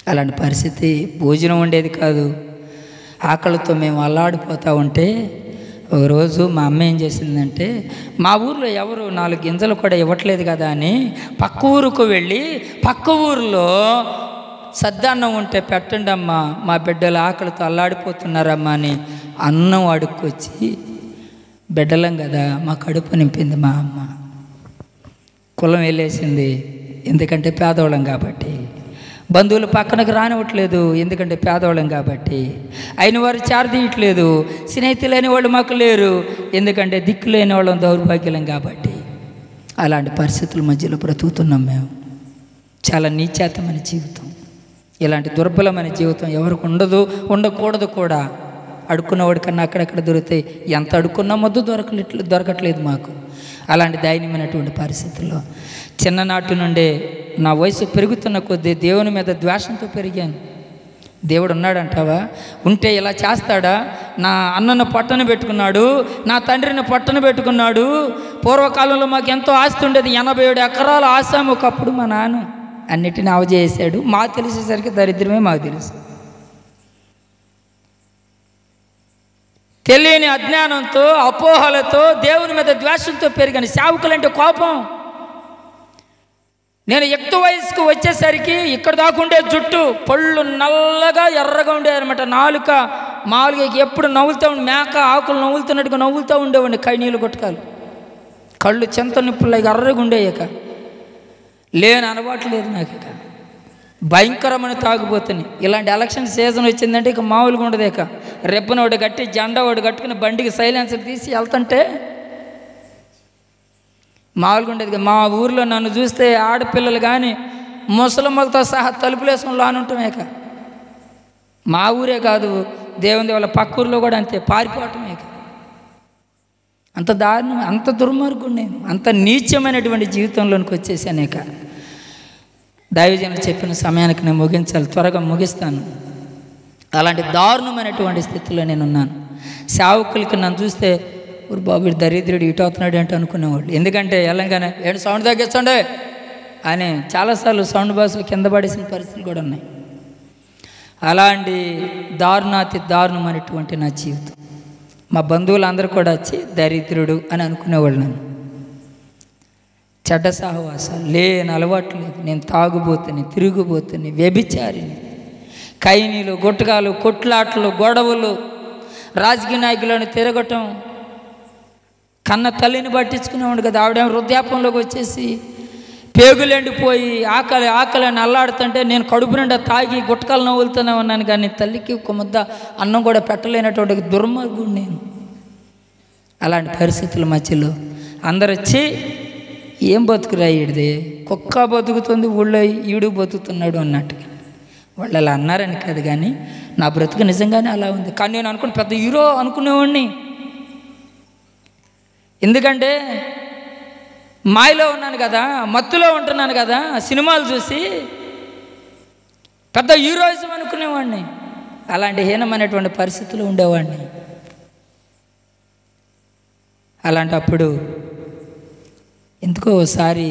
అలాంటి పరిస్థితి. భోజనం ఉండేది కాదు. ఆకలితో మేము అల్లాడిపోతూ ఉంటే ఒకరోజు మా అమ్మ ఏం చేసిందంటే, మా ఊర్లో ఎవరు 4 గింజలు కూడా ఇవ్వట్లేదు కదా అని పక్క ఊరుకు వెళ్ళి, పక్క ఊరిలో సద్దన్నం ఉంటే పెట్టండి అమ్మా, మా బిడ్డలు ఆకలితో అల్లాడిపోతున్నారమ్మా అని అన్నం అడుక్కొచ్చి, బిడ్డలం కదా మా కడుపు నింపింది మా అమ్మ. కులం వెళ్ళేసింది, ఎందుకంటే పేదవాళ్ళం కాబట్టి. బంధువులు పక్కనకు రానివ్వట్లేదు, ఎందుకంటే పేదవాళ్ళం కాబట్టి. అయిన వారు చారదీయట్లేదు, స్నేహితులు లేని వాళ్ళు మాకు లేరు, ఎందుకంటే దిక్కు లేని వాళ్ళం దౌర్భాగ్యం కాబట్టి. అలాంటి పరిస్థితుల మధ్యలో బ్రతుకుతున్నాం మేము. చాలా నీచాతమైన జీవితం. ఇలాంటి దుర్బలమైన జీవితం ఎవరికి ఉండదు, ఉండకూడదు కూడా. అడుక్కున్నవాడి కన్నా అక్కడక్కడ దొరుకుతాయి, ఎంత అడుక్కున్నా మొద్దు దొరకట్లేదు మాకు. అలాంటి దయనీయమైనటువంటి పరిస్థితుల్లో చిన్ననాటి నుండే నా వయసు పెరుగుతున్న కొద్దీ దేవుని మీద ద్వేషంతో పెరిగాను. దేవుడు ఉన్నాడంటావా? ఉంటే ఇలా చేస్తాడా? నా అన్నను పట్టను పెట్టుకున్నాడు, నా తండ్రిని పట్టను పెట్టుకున్నాడు. పూర్వకాలంలో మాకు ఎంతో ఆస్తి ఉండేది, 87 ఎకరాల ఆసాము ఒకప్పుడు. మా నాన్న అన్నిటిని అవజేసాడు. మాకు తెలిసేసరికి దరిద్రమే మాకు తెలుసు. తెలియని అజ్ఞానంతో, అపోహలతో, దేవుని మీద ద్వేషంతో పెరిగాను. సేవకులంటే కోపం. నేను యుక్త వయసుకు వచ్చేసరికి ఇక్కడ దాకుండే జుట్టు, పళ్ళు నల్లగా ఎర్రగా ఉండేదన్నమాట. నాలుక మామూలుగా ఎప్పుడు నవ్వులుతూ ఉండి, మేక ఆకులు నవ్వులుతున్నట్టుగా నవ్వులుతూ ఉండేవాడిని. కైనీళ్ళు గుట్టకాలు, కళ్ళు చెంత నిప్పులాగా ఎర్రగా ఉండేయక. లేని అలవాటు లేదు నాకు. ఇక భయంకరమైన తాగుబోతుంది. ఇలాంటి ఎలక్షన్ సీజన్ వచ్చిందంటే ఇక మామూలుగా ఉండదు. ఇక రెప్పన ఒకటి కట్టి, జెండా ఒకటి కట్టుకుని బండికి సైలెన్సర్ తీసి వెళ్తుంటే మామూలుగా ఉండేది. మా ఊర్లో నన్ను చూస్తే ఆడపిల్లలు కానీ ముసలమ్మలతో సహా తలుపులు వేసుకుని లానుంటాం. ఇక మా ఊరే కాదు, దేవుని వాళ్ళ పక్క ఊరిలో కూడా అంతే, పారిపోవటమే. ఇక అంత దారుణం, అంత దుర్మార్గుడు నేను. అంత నీచమైనటువంటి జీవితంలోనికి వచ్చేసాను. ఇక దైవజనులు చెప్పిన సమయానికి నేను ముగించాలి, త్వరగా ముగిస్తాను. అలాంటి దారుణమైనటువంటి స్థితిలో నేను ఉన్నాను. సేవకులకి నన్ను చూస్తే, ఊరు బాబు దరిద్రుడు ఇటు అవుతున్నాడు అంటే అనుకునేవాళ్ళు. ఎందుకంటే వెళ్ళంగానే ఏంటి సౌండ్ తగ్గించండి అని చాలాసార్లు సౌండ్ బాక్సులు కింద పడేసిన పరిస్థితులు కూడా ఉన్నాయి. అలాంటి దారుణాతి దారుణమైనటువంటి నా జీవితం. మా బంధువులందరూ కూడా వచ్చి దరిద్రుడు అని అనుకునేవాళ్ళు. నన్ను చెడ్డ సహవాసాలు, లేని అలవాటు లేదు. నేను తాగుబోతుని, తిరుగుబోతుని, వ్యభిచారిని, కైనీలు, గుట్టకాలు, కొట్లాట్లు, గొడవలు, రాజకీయ నాయకులను తిరగటం, కన్న తల్లిని పట్టించుకునేవాడు కదా. ఆవిడేమో వృద్ధాపంలోకి వచ్చేసి పేగులు ఎండిపోయి ఆకలి అని అల్లాడుతుంటే నేను కడుపు నిండా తాగి గుట్టకాలు నవ్వులుతూనే ఉన్నాను. కానీ తల్లికి ఒక ముద్ద అన్నం కూడా పెట్టలేనటువంటి దుర్మార్గుడు నేను. అలాంటి పరిస్థితుల మధ్యలో అందరు వచ్చి, ఏం బతుకురా ఈడిది, కుక్క బతుకుతుంది ఊళ్ళో, ఈడు బతుకుతున్నాడు అన్నట్టుగా. వాళ్ళు అలా అన్నారని కాదు, కానీ నా బ్రతుకు నిజంగానే అలా ఉంది. కానీ నేను అనుకుని పెద్ద హీరో అనుకునేవాడిని. ఎందుకంటే మాయలో ఉన్నాను కదా, మత్తులో ఉంటున్నాను కదా, సినిమాలు చూసి పెద్ద హీరోయిజం అనుకునేవాడిని. అలాంటి హీనమైనటువంటి పరిస్థితులు ఉండేవాడిని. అలాంటప్పుడు ఎందుకో ఒకసారి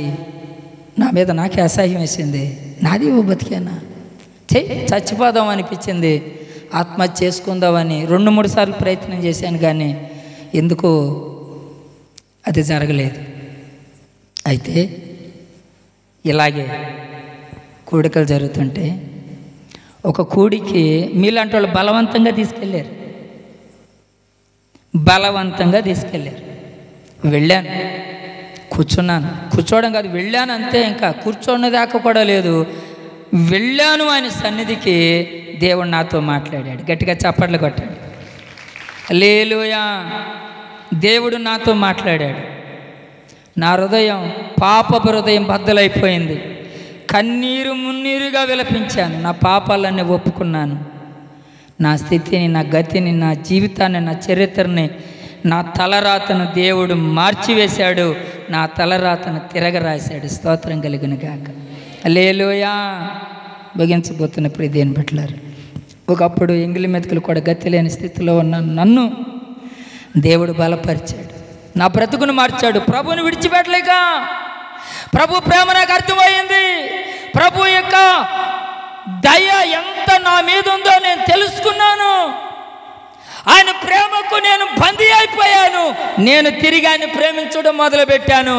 నా మీద నాకే అసహ్యం వేసింది. నాది బతికేనా, చచ్చిపోదాం అనిపించింది. ఆత్మహత్య చేసుకుందామని 2-3 సార్లు ప్రయత్నం చేశాను, కానీ ఎందుకో అది జరగలేదు. అయితే ఇలాగే కూడికలు జరుగుతుంటే ఒక కూడికి మీలాంటి వాళ్ళు బలవంతంగా తీసుకెళ్ళారు. వెళ్ళాను, కూర్చున్నాను. కూర్చోవడం కాదు, వెళ్ళాను అంతే. ఇంకా కూర్చోన్న దాకా కూడా లేదు. వెళ్ళాను ఆయన సన్నిధికి. దేవుడు నాతో మాట్లాడాడు. గట్టిగా చప్పట్లు కొట్టాడు. హల్లెలూయా. దేవుడు నాతో మాట్లాడాడు. నా హృదయం, పాపపు హృదయం బద్దలైపోయింది. కన్నీరు మున్నీరుగా విలపించాను. నా పాపాలన్నీ ఒప్పుకున్నాను. నా స్థితిని, నా గతిని, నా జీవితాన్ని, నా చరిత్రని, నా తలరాతను దేవుడు మార్చివేశాడు. నా తలరాతను తిరగరాశాడు. స్తోత్రం కలుగును గాక. హల్లెలూయా. ముగించబోతున్న ప్రియ దేవుని బిడ్డలారా, ఒకప్పుడు ఎంగిలి మెతుకులు కూడా గతి లేని స్థితిలో ఉన్న నన్ను దేవుడు బలపరిచాడు. నా బ్రతుకును మార్చాడు. ప్రభుని విడిచిపెట్టలేక, ప్రభు ప్రేమ నాకు అర్థమైంది. ప్రభు యొక్క దయ ఎంత నా మీద ఉందో నేను తెలుసుకున్నాను. ఆయన ప్రేమకు నేను బందీ అయిపోయాను. నేను తిరిగి ఆయన ప్రేమించడం మొదలుపెట్టాను.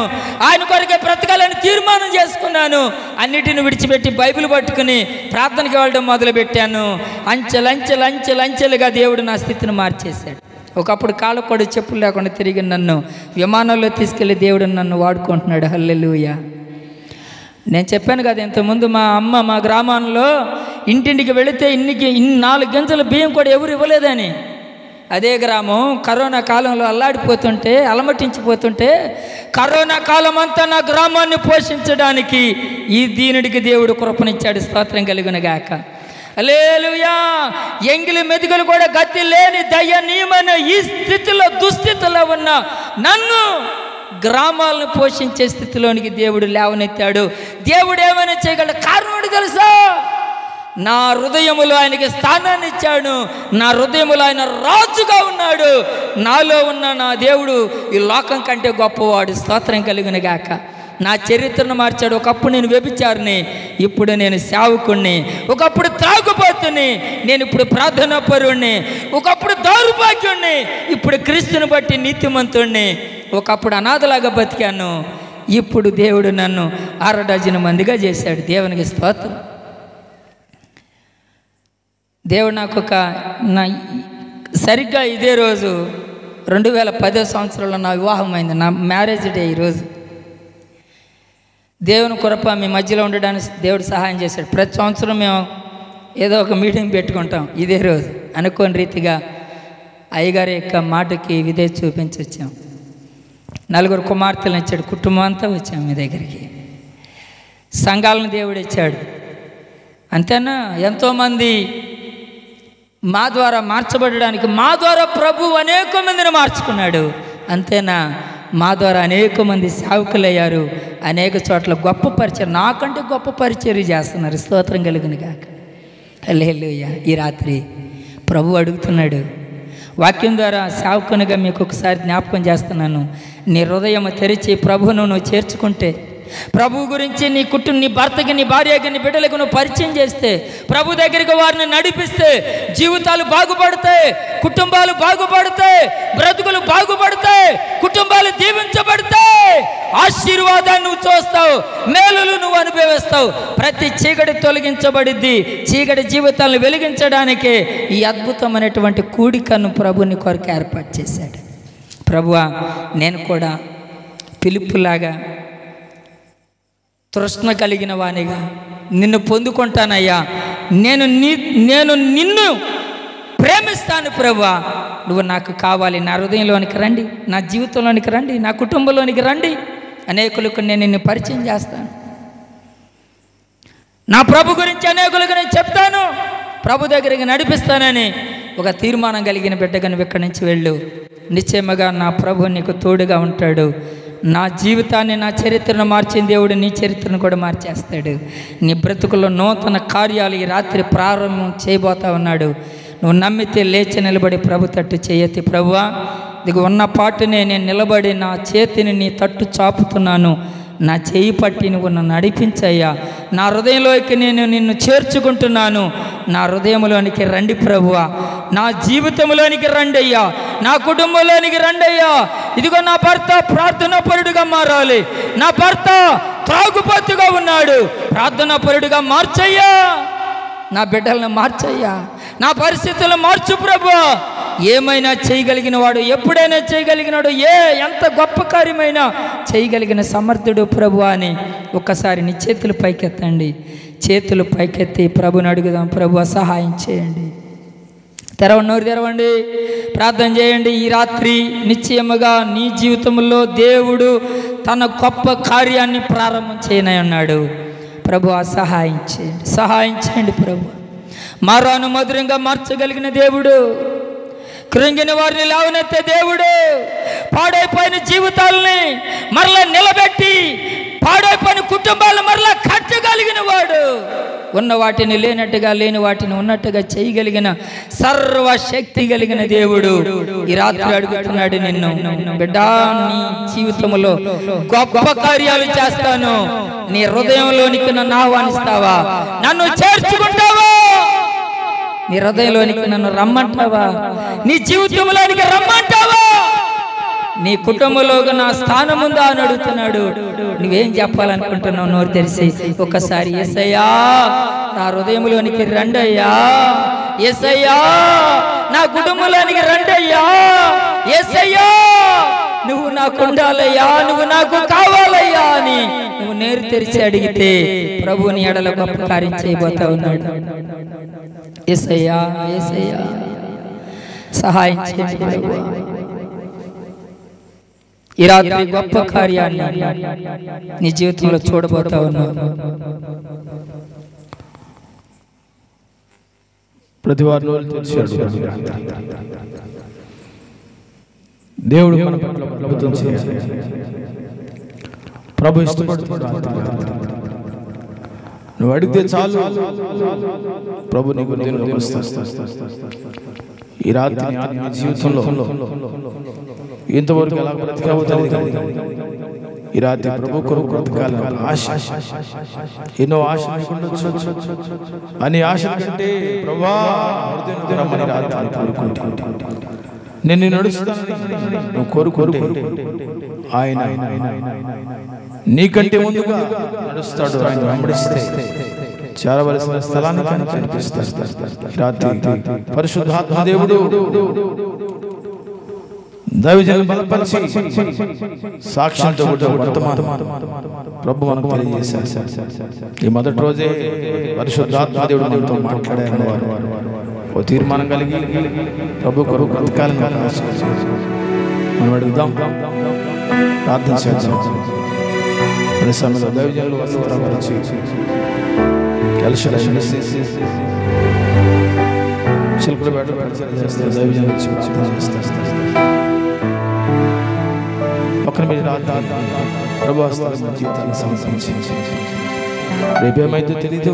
ఆయన కొరకే బ్రతకాలని తీర్మానం చేసుకున్నాను. అన్నిటిని విడిచిపెట్టి బైబిల్ పట్టుకుని ప్రార్థనకి వెళ్ళడం మొదలుపెట్టాను. అంచెలంచెలుగా దేవుడు నా స్థితిని మార్చేశాడు. ఒకప్పుడు కాళ్ళకు కూడా చెప్పులు లేకుండా తిరిగి నన్ను విమానంలో తీసుకెళ్ళి దేవుడు నన్ను వాడుకుంటున్నాడు. హల్లెలూయా. నేను చెప్పాను కదా ఇంతకుముందు, మా అమ్మ మా గ్రామంలో ఇంటింటికి వెళితే 4 గింజల బియ్యం కూడా ఎవరు ఇవ్వలేదని. అదే గ్రామం కరోనా కాలంలో అల్లాడిపోతుంటే, అలమటించిపోతుంటే, కరోనా కాలం అంతా నా గ్రామాన్ని పోషించడానికి ఈ దీనుడికి దేవుడు కృపనిచ్చాడు. స్తోత్రం కలుగునుగాక. హల్లెలూయా. ఎంగిలి మెతుకులు కూడా గతి లేని దయనీయమైన ఈ స్థితిలో, దుస్థితిలో ఉన్న నన్ను గ్రామాలను పోషించే స్థితిలోనికి దేవుడు లేవనెత్తాడు. దేవుడు ఏమైనా చేయగలడు? కారణం తెలుసా? నా హృదయములో ఆయనకి స్థానాన్ని ఇచ్చాడు. నా హృదయములో ఆయన రాజుగా ఉన్నాడు. నాలో ఉన్న నా దేవుడు ఈ లోకం కంటే గొప్పవాడు. స్తోత్రం కలుగునుగాక. నా చరిత్రను మార్చాడు. ఒకప్పుడు నేను వ్యభిచారిని, ఇప్పుడు నేను సేవకుణ్ణి. ఒకప్పుడు త్రాగుబోతుని, నేను ఇప్పుడు ప్రార్థనాపరుణ్ణి. ఒకప్పుడు దౌర్భాగ్యుణ్ణి, ఇప్పుడు క్రీస్తుని బట్టి నీతిమంతుణ్ణి. ఒకప్పుడు అనాథలాగా బతికాను, ఇప్పుడు దేవుడు నన్ను 6 డజన్ మందిగా చేశాడు. దేవునికి స్తోత్రం. దేవుడు నాకు సరిగ్గా ఇదే రోజు 2010 సంవత్సరంలో నా వివాహం అయింది. నా మ్యారేజ్ డే ఈరోజు. దేవుని కృప మీ మధ్యలో ఉండడానికి దేవుడు సహాయం చేశాడు. ప్రతి సంవత్సరం మేము ఏదో ఒక మీటింగ్ పెట్టుకుంటాం. ఇదే రోజు అనుకోని రీతిగా అయ్యగారి యొక్క మాటకి విధేయత చూపించి వచ్చాం. 4 కుమార్తెలను ఇచ్చాడు. కుటుంబం అంతా వచ్చాం మీ దగ్గరికి. సంఘాలను దేవుడు ఇచ్చాడు. అంతేనా? ఎంతోమంది మా ద్వారా మార్చబడడానికి, మా ద్వారా ప్రభు అనేక మందిని మార్చుకున్నాడు. అంతేనా? మా ద్వారా అనేక మంది సేవకులయ్యారు. అనేక చోట్ల గొప్ప పరిచయం, నాకంటే గొప్ప పరిచర్య చేస్తున్నారు. స్తోత్రం కలుగునుగాక. హల్లెలూయా. ఈ రాత్రి ప్రభు అడుగుతున్నాడు. వాక్యం ద్వారా సేవకునిగా మీకు ఒకసారి జ్ఞాపకం చేస్తున్నాను. నీ హృదయం తెరిచి ప్రభువును నువ్వు చేర్చుకుంటే, ప్రభు గురించి నీ భర్తకి, నీ భార్యకి, నీ బిడ్డలకు నువ్వు పరిచయం చేస్తే, ప్రభు దగ్గరికి వారిని నడిపిస్తే జీవితాలు బాగుపడతాయి, కుటుంబాలు బాగుపడతాయి, బ్రతుకులు బాగుపడతాయి, కుటుంబాలు దీవించబడతాయి. ఆశీర్వాదాన్ని నువ్వు చూస్తావు, మేలులు నువ్వు అనుభవిస్తావు. ప్రతి చీకటి తొలగించబడిద్ది. చీకటి జీవితాలను వెలిగించడానికే ఈ అద్భుతమైనటువంటి కూడికను ప్రభుని కొరకు ఏర్పాటు చేశాడు. ప్రభువా, నేను కూడా పిలుపులాగా తృష్ణ కలిగిన వానిగా నిన్ను పొందుకుంటానయ్యా. నేను నిన్ను ప్రేమిస్తాను ప్రభువా. నువ్వు నాకు కావాలి. నా హృదయంలోనికి రండి, నా జీవితంలోనికి రండి, నా కుటుంబంలోనికి రండి. అనేకులకు నేను నిన్ను పరిచయం చేస్తాను. నా ప్రభు గురించి అనేకులకు నేను చెప్తాను, ప్రభు దగ్గరికి నడిపిస్తానని ఒక తీర్మానం కలిగిన బిడ్డగా నువ్వు ఇక్కడి నుంచి వెళ్ళు. నిశ్చయముగా నా ప్రభు నీకు తోడుగా ఉంటాడు. నా జీవితాన్ని, నా చరిత్రను మార్చిన దేవుడు నీ చరిత్రను కూడా మార్చేస్తాడు. నీ బ్రతుకుల్లో నూతన కార్యాలు ఈ రాత్రి ప్రారంభం చేయబోతా ఉన్నాడు. నువ్వు నమ్మితే లేచి నిలబడి ప్రభు తట్టు చేయెత్తి, ప్రభువా ఇదిగో ఉన్న పాటునే నేను నిలబడి నా చేతిని నీ తట్టు చాపుతున్నాను, నా చేయి పట్టి నువ్వు నన్ను నడిపించయ్యా. నా హృదయంలోకి నేను నిన్ను చేర్చుకుంటున్నాను. నా హృదయంలోనికి రండి ప్రభువా, నా జీవితంలోనికి రండి అయ్యా, నా కుటుంబంలోనికి రండి అయ్యా. ఇదిగో నా భర్త ప్రార్థనాపరుడుగా మారాలి, నా భర్త త్రాగుబోతుగా ఉన్నాడు, ప్రార్థనాపరుడుగా మార్చయ్యా. నా బిడ్డలను మార్చయ్యా, నా పరిస్థితులను మార్చు ప్రభువా. ఏమైనా చేయగలిగిన వాడు, ఎప్పుడైనా చేయగలిగినాడు, ఎంత గొప్ప కార్యమైనా చేయగలిగిన సమర్థుడు ప్రభువా అని ఒక్కసారి నీ చేతులు పైకెత్తండి. చేతులు పైకెత్తి ప్రభుని అడుగుదాం. ప్రభువా సహాయం చేయండి. నోరు తెరవండి, ప్రార్థన చేయండి. ఈ రాత్రి నిశ్చయముగా నీ జీవితంలో దేవుడు తన గొప్ప కార్యాన్ని ప్రారంభం చేయనై ఉన్నాడు. ప్రభువా సహాయం చేయండి, సహాయం చేయండి ప్రభు. మారాను మధురంగా మార్చగలిగిన దేవుడు, కృంగిన వారిని లేవనెత్తే దేవుడు, పాడైపోయిన జీవితాలని మరలా నిలబెట్టి పాడైపోయిన కుటుంబాలను మరలా కట్టగలిగిన వాడు, ఉన్న వాటిని లేనట్టుగా, లేని వాటిని ఉన్నట్టుగా చేయగలిగిన సర్వశక్తి కలిగిన దేవుడు ఈ రాత్రి అడుగుతున్నాడు నిన్ను, బిడ్డా నీ జీవితంలో గొప్ప కార్యాలు చేస్తాను, నీ హృదయంలోనికి నన్ను ఆహ్వానిస్తావా, నన్ను చేర్చుకుంటావా? నీ హృదయంలోనికి నన్ను రమ్మంటావా? నీ జీవితంలోనికి రమ్మంటావా? నీ కుటుంబంలో నా స్థానం ఉందా అని అడుగుతున్నాడు. నువ్వేం చెప్పాలనుకుంటున్నావు? నోరు తెరిసి ఒక్కసారి యేసయ్యా నా హృదయంలోనికి రండయ్యా, యేసయ్యా నా కుటుంబంలోనికి రండయ్యా, యేసయ్యా నువ్వు నాకు ఉండాలయ్యా, నువ్వు నాకు కావాలయ్యా అని నువ్వు నేరు తెరిచి అడిగితే ప్రభువుని ఎడల గొప్ప కార్యం చేయబోతా ఉన్నాడు. యేసయ్యా యేసయ్యా సహాయం చేయండి ప్రభువా. ఈ రాత్రి గొప్ప కార్యాన్ని నీ జీవితంలో చూడబోతా ఉన్నావు. ప్రతి వారు దేవుడు మన పట్ల అద్భుతం చేయాలి. ప్రభు ఇష్టపడుతున్నాడు. నువ్వు అడిగితే చాలు ప్రభు నీకు దీనిలోకి వస్తాడు. ఈ రాత్రి ఆత్మీయ జీవితంలో ఇంతవరకు ఎలా బ్రతికావో తెలియదు. ఈ రాత్రి ప్రభు కొరకు బ్రతకాలని ఆశ, ఎన్నో ఆశలు అన్ని ఆశల కంటే ప్రభువా రమ్మని రాత్రి కోరుకుంటా. నేను నడుస్తాను నువ్వు కోరుకుంటే ఆయన నీకంటే ముందుగా నడుస్తాడు. ఆయన వెంబడిస్తే చేరవలసిన స్థలాన్ని కనిపిస్తాడు. రాత్రి పరిశుద్ధాత్మ దేవుడు దైవజనులను బలపరిచి సాక్ష్యంతో వర్తమానం ప్రభు మనకు తెలియజేశారు. ఈ మొదటి రోజే పరిశుద్ధాత్మ దేవుడు మనతో మాట్లాడారని వారు ఓ తీర్మానం కలిగి ప్రభు కొరకు బ్రతకాలని మనం అడుగుదాం, ప్రార్థన చేద్దాం. అదే సమయంలో దైవజనులు వస్త్రపరిచి శిల్పులు బయట చేస్తారు. దైవజనులు వచ్చి ప్రార్థన చేస్తారు. పక్కన మీరు ప్రభు జీవితాన్ని సమర్పించి రేపేమైతే తెలియదు,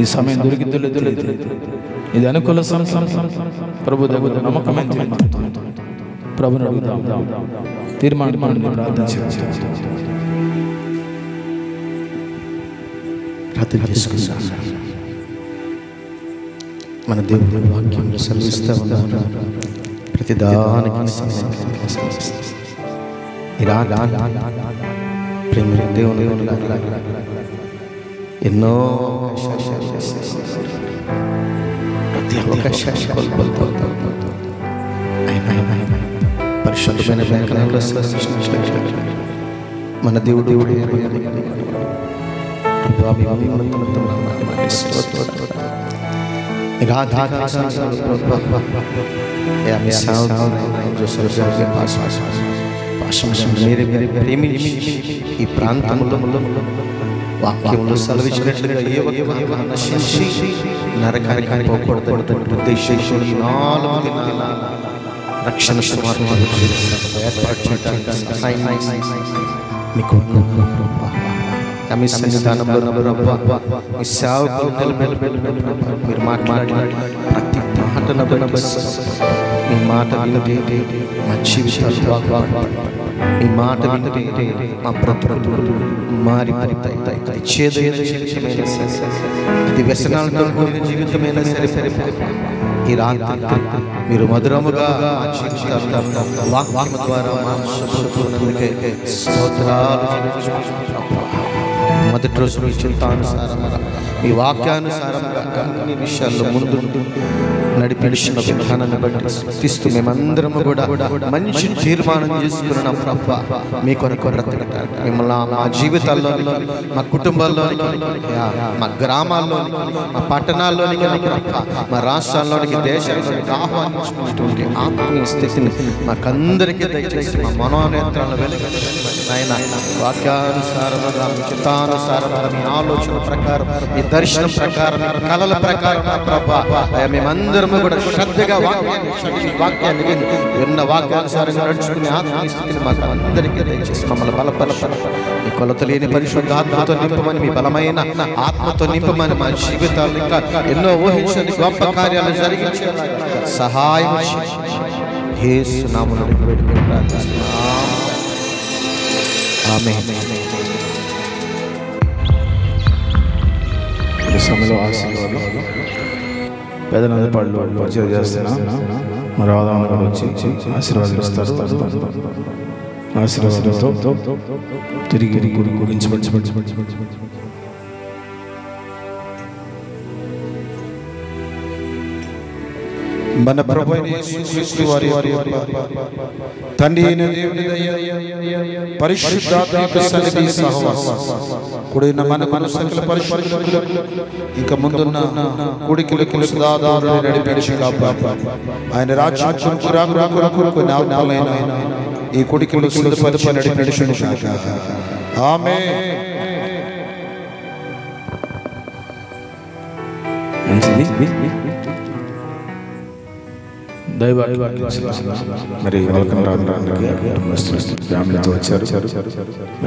ఈ సమయం దొరికిద్దో తెలియదు, ఇది అనుకూల ప్రభు దగ్గర నమ్మకమైన ప్రభుని అడుగుదాం, తీర్మానం ప్రార్థన చేస్తాం. మన దేవుడి వాక్యం సెలవిస్తూ ఉన్నారు. ప్రతిదానికి ప్రేమ దేవుని ఎన్నో ప్రతి అవకాశాన్ని కోల్పోతాం. పరిశుద్ధమైన లేఖనంలో మన దేవుడు ప్రేమించి ఈ ప్రాంతంలో వాక్యంలో సెలవిచ్చినట్లుగా ఏ ఒక్క నశించి నరకానికి పోకూడదు ఉద్దేశించి 4 దినాల రక్షణ ఏర్పాటు చేయడానికి మీకు మీ సన్నిధానంలో మీ సేవకులు మీరు మాట్లాడిన ప్రతి మాటను మీ మాట వింటే మా జీవితాలు బాగుపడతాయి. మీ మాట వింటే మా బ్రతుకులు మారిపోతాయి. చేదైన జీవితమైన అది వ్యసనాలతో కూడిన జీవితమైన సరే ఈ రాత్రి మీరు మధురముగా వాక్యం ద్వారా మొదటి రోజు మీ చింతానుసారంగా మీ వాక్యానుసారంగా అన్ని విషయాల్లో ముందు నడిపించిన విధానాన్ని బట్టి స్థుతిస్తూ మేమందరము కూడా మంచి తీర్మానం చేసుకున్నాం ప్రభా. మీ కొరకు బ్రతకడానికి మిమ్మల్ని మా జీవితాల్లోని, మా కుటుంబాల్లోనికి, మా గ్రామాల్లోనికి, మా పట్టణాల్లోనికి, మా రాష్ట్రాల్లోనికి, దేశాల్లోనికి ఆహ్వానించుకున్నటువంటి ఆత్మీయ స్థితిని మాకందరికీ దయచేసి మా మనోనేత్రాలను వెలుగుతుంది ఆయన. వాక్యానుసారముగా మీ చిత్తానుసారముగా మీ ఆలోచన ప్రకారం మీ దర్శనం ప్రకారం మీ కళల ప్రకారం ప్రభా మేమందరము కూడా శ్రద్ధగా వాక్యాన్ని విన్న వాక్యానుసారంగా నడుచుకునే ఆత్మీయ స్థితిని మాకు అందరికీ దయచేసి మమ్మల్ని బలపరచండి. మీ కొలత లేని పరిశుద్ధ ఆత్మతో నింపమని, మీ బలమైన ఆత్మతో నింపమని, మా జీవితాలు ఇంకా ఎన్నో ఊహించని గొప్ప కార్యాలు జరిగించేలా సహాయం యేసు నామములో వేడుకొని ప్రార్థిస్తున్నాం. ఆమేన్. ఈ సమయంలో ఆశీర్వాదాలు పెదనంది పాటలు పరిచయం చేస్తున్నా. మరి ఆదాం గారు వచ్చి ఆశీర్వాదాలు ఇస్తారు. ఆశీర్వాదంతో తిరిగి గుడి ముగించబడి మన ప్రభువైన యేసుక్రీస్తు వారి తండ్రి అయిన దేవుని దయ, పరిశుద్ధాత్మ యొక్క సన్నిధి సహవాసం కూడిన మనకు సకల పరిశుద్ధులకు ఇంకా ముందున్న కూడికలకు సదాదారుని నడిపించి కాపాడు. ఆయన రాజ్యానికి రాకురాకు కొన్ని ఆజ్ఞలైన ఈ కూడికలు సిద్ధపరిచి నడిపించును గాక. ఆమేన్. మంచిది. మరి వెల్కమ్ రావడానికి ఫ్యామిలీతో వచ్చారు.